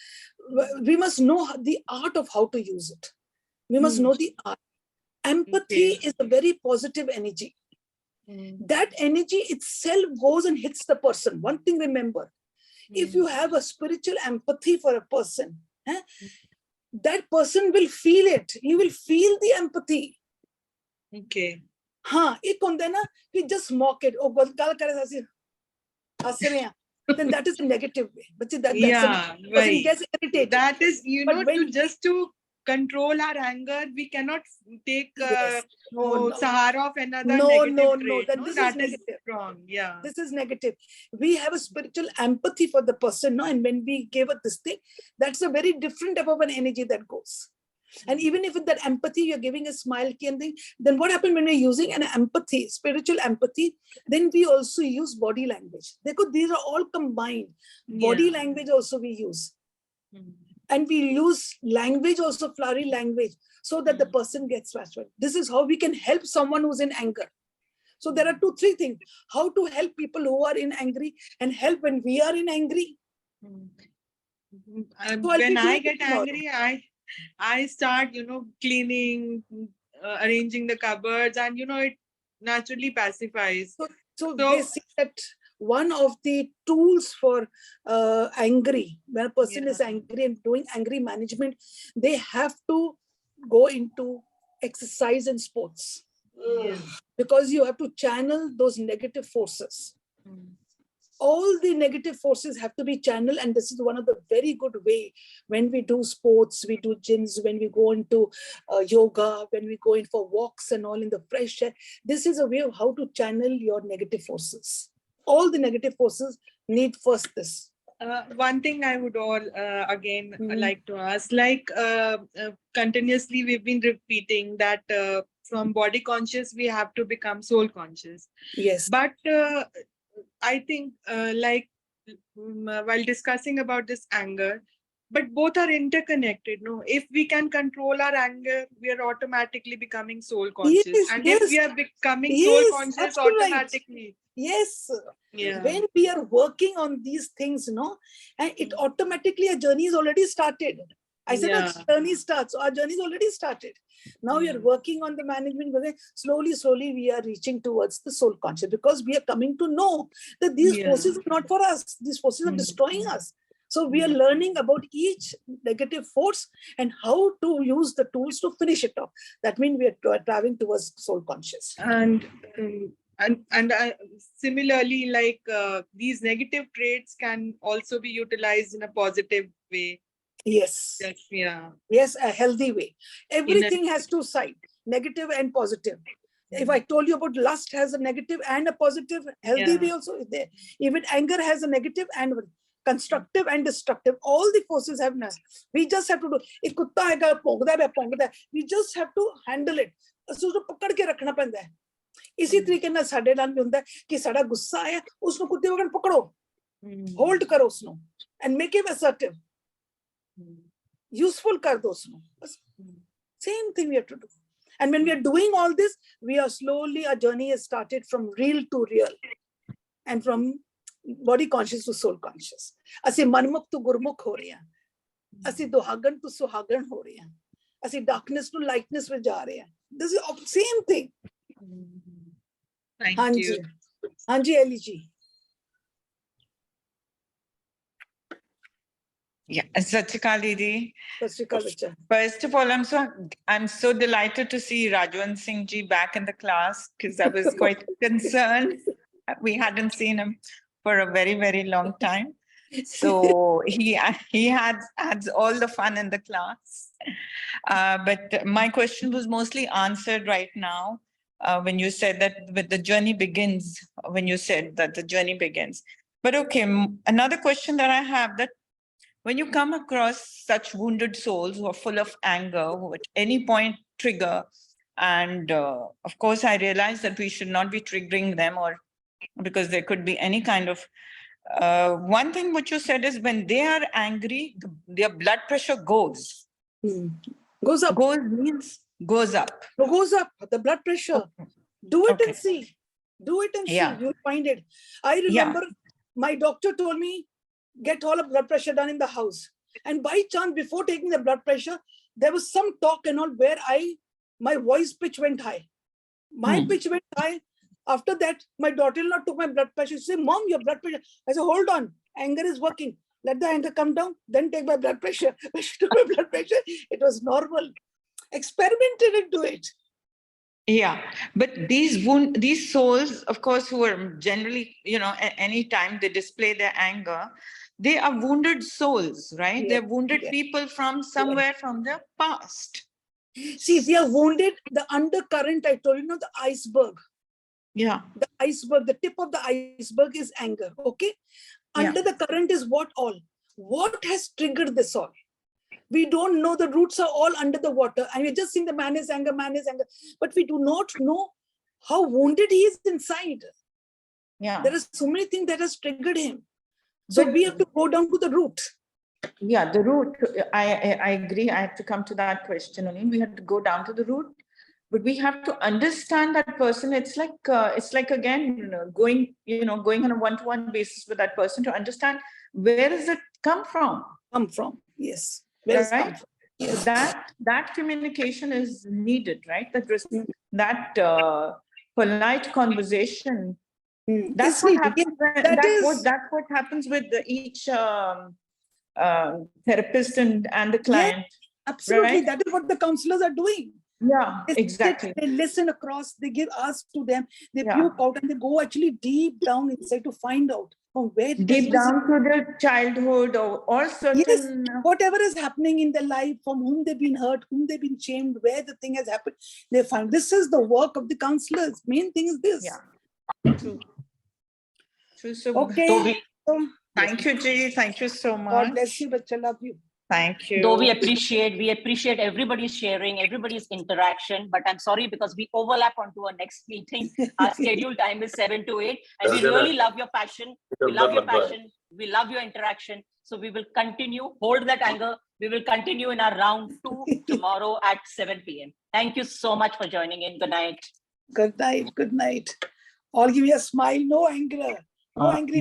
Speaker 3: We must know the art of how to use it. We must know the art. Empathy is a very positive energy. That energy itself goes and hits the person. One thing remember, if you have a spiritual empathy for a person, that person will feel it. You will feel the empathy.
Speaker 11: Okay.
Speaker 3: Ek honda hai na ki just mock it. Oh, gal kare aise has rahe hain. Then that is a negative way. But that's a person gets irritated.
Speaker 11: That is, to control our anger, we cannot take sahara of another negative trait. That is wrong. Yeah.
Speaker 3: This is negative. We have a spiritual empathy for the person, no? And when we give it this thing, that's a very different type of an energy that goes. And even if with that empathy, you're giving a smile, then what happens when we're using an empathy, spiritual empathy, then we also use body language. These are all combined. Body language also we use. And we use language also, flowery language, so that the person gets frustrated. This is how we can help someone who's in anger. So there are 2-3 things. How to help people who are in angry and help when we are in angry.
Speaker 11: When I get angry, I start, cleaning, arranging the cupboards, and, naturally pacifies.
Speaker 3: So they say that one of the tools for angry, when a person is angry and doing angry management, they have to go into exercise and sports. Because you have to channel those negative forces. All the negative forces have to be channeled, and this is one of the very good way when we do sports, we do gyms, when we go into yoga, when we go in for walks and all in the fresh air. This is a way of how to channel your negative forces. All the negative forces need first this.
Speaker 11: One thing I would again like to ask, like continuously we've been repeating that from body conscious we have to become soul conscious.
Speaker 3: Yes.
Speaker 11: But I think while discussing about this anger, but both are interconnected. No, if we can control our anger, we are automatically becoming soul conscious.
Speaker 3: Yes,
Speaker 11: and
Speaker 3: yes.
Speaker 11: if we are becoming
Speaker 3: Yes,
Speaker 11: soul conscious
Speaker 3: absolutely right.
Speaker 11: automatically.
Speaker 3: Yes.
Speaker 11: Yeah.
Speaker 3: When we are working on these things, and it automatically, a journey is already started. I said a journey starts. So our journey is already started. Now we are working on the management. Slowly, slowly, we are reaching towards the soul conscious, because we are coming to know that these forces are not for us. These forces are destroying us. So we are learning about each negative force and how to use the tools to finish it off. That means we are traveling towards soul conscious.
Speaker 11: And similarly, like these negative traits can also be utilized in a positive way.
Speaker 3: Yes.
Speaker 11: Yeah.
Speaker 3: Yes, a healthy way. Everything has two sides, negative and positive. If I told you about lust has a negative and a positive, healthy way also is there. Even anger has a negative and constructive and destructive. All the forces have. We just have to do. एक कुत्ता हैगा भौंकदा है भौंकदा है. We just have to handle it. उसको पकड़ के रखना पड़ता है. इसी तरीके ਨਾਲ ਸਾਡੇ ਨਾਲ ਵੀ ਹੁੰਦਾ ਹੈ ਕਿ ਸਾਡਾ ਗੁੱਸਾ ਆਇਆ, उसको कुत्ते वगन पकड़ो, hold करो उसको, and make him assertive. Useful kar do usno. Same thing we have to do. And when we are doing all this, we are slowly, our journey has started from real to real, and from body conscious to soul conscious. Asi manmukh to gurmukh ho rahe hain. Asi duhagan to suhagan ho rahe hain. Asi darkness to lightness mein ja rahe hain. This is the same thing.
Speaker 11: Thank you.
Speaker 3: Hanji Ellie ji.
Speaker 12: Yeah, Sat Shri Akal, Didi.
Speaker 3: Sat Shri Akal, bacha.
Speaker 12: First of all, I'm so delighted to see Rajwant Singh ji back in the class, because I was quite concerned. We hadn't seen him for a very, very long time. So he adds all the fun in the class. But my question was mostly answered right now when you said that the journey begins, But okay, another question that I have, that when you come across such wounded souls who are full of anger, who at any point trigger, and of course, I realize that we should not be triggering them, or because there could be any kind of, one thing which you said is when they are angry, their blood pressure goes.
Speaker 3: Goes up.
Speaker 12: Goes up.
Speaker 3: Goes up, the blood pressure. Do it and see. Do it and see. You'll find it. I remember my doctor told me, get all the blood pressure done in the house. And by chance, before taking the blood pressure, there was some talk and all where my voice pitch went high. My pitch went high. After that, my daughter-in-law took my blood pressure. She said, Mom, your blood pressure. I said, hold on. Anger is working. Let the anger come down, then take my blood pressure. When she took my blood pressure, it was normal. Experimented and do it.
Speaker 12: Yeah, but these souls, of course, who are generally, any time they display their anger, they are wounded souls, right? They're wounded people from somewhere from their past.
Speaker 3: See, if they are wounded, the undercurrent, I told you, the iceberg.
Speaker 12: Yeah.
Speaker 3: The iceberg, the tip of the iceberg is anger, okay? Under the current is what all? What has triggered this all? We don't know, the roots are all under the water, and we're just seeing the man is anger, but we do not know how wounded he is inside.
Speaker 12: Yeah.
Speaker 3: There are so many things that has triggered him. So we have to go down to the root.
Speaker 12: Yeah, the root, I agree. I have to come to that question only. We have to go down to the root, but we have to understand that person. It's like again, going on a one-to-one basis with that person to understand where does it come from?
Speaker 3: Yes.
Speaker 12: Right? That communication is needed, right? That polite conversation.
Speaker 3: Mm.
Speaker 12: That's
Speaker 3: Yes,
Speaker 12: what
Speaker 3: we do.
Speaker 12: happens. That's what happens with each therapist and the client.
Speaker 3: Absolutely.
Speaker 12: Right?
Speaker 3: That is what the counselors are doing.
Speaker 12: Yeah,
Speaker 3: They sit,
Speaker 12: exactly.
Speaker 3: they listen across, they give ask to them, they
Speaker 12: Yeah.
Speaker 3: puke out and they go actually deep down inside to find out from where it is
Speaker 12: Deep down to the childhood or certain.
Speaker 3: whatever is happening in their life, from whom they've been hurt, whom they've been shamed, where the thing has happened, they find. This is the work of the counselors. Main thing is this.
Speaker 12: Yeah. True. True. So,
Speaker 3: Okay.
Speaker 12: thank you, Ji. Thank you so much.
Speaker 3: God bless you, Bacha. Love you.
Speaker 12: Thank you.
Speaker 2: Though we appreciate everybody's sharing, everybody's interaction, but I'm sorry because we overlap onto our next meeting. Our scheduled time is 7 to 8, and we really love your passion. We love your passion. We love your interaction. So we will continue, hold that anger. We will continue in our round 2 tomorrow at 7 p.m. Thank you so much for joining in. Good night.
Speaker 3: Good night. Good night. All give me a smile. No anger. No angry.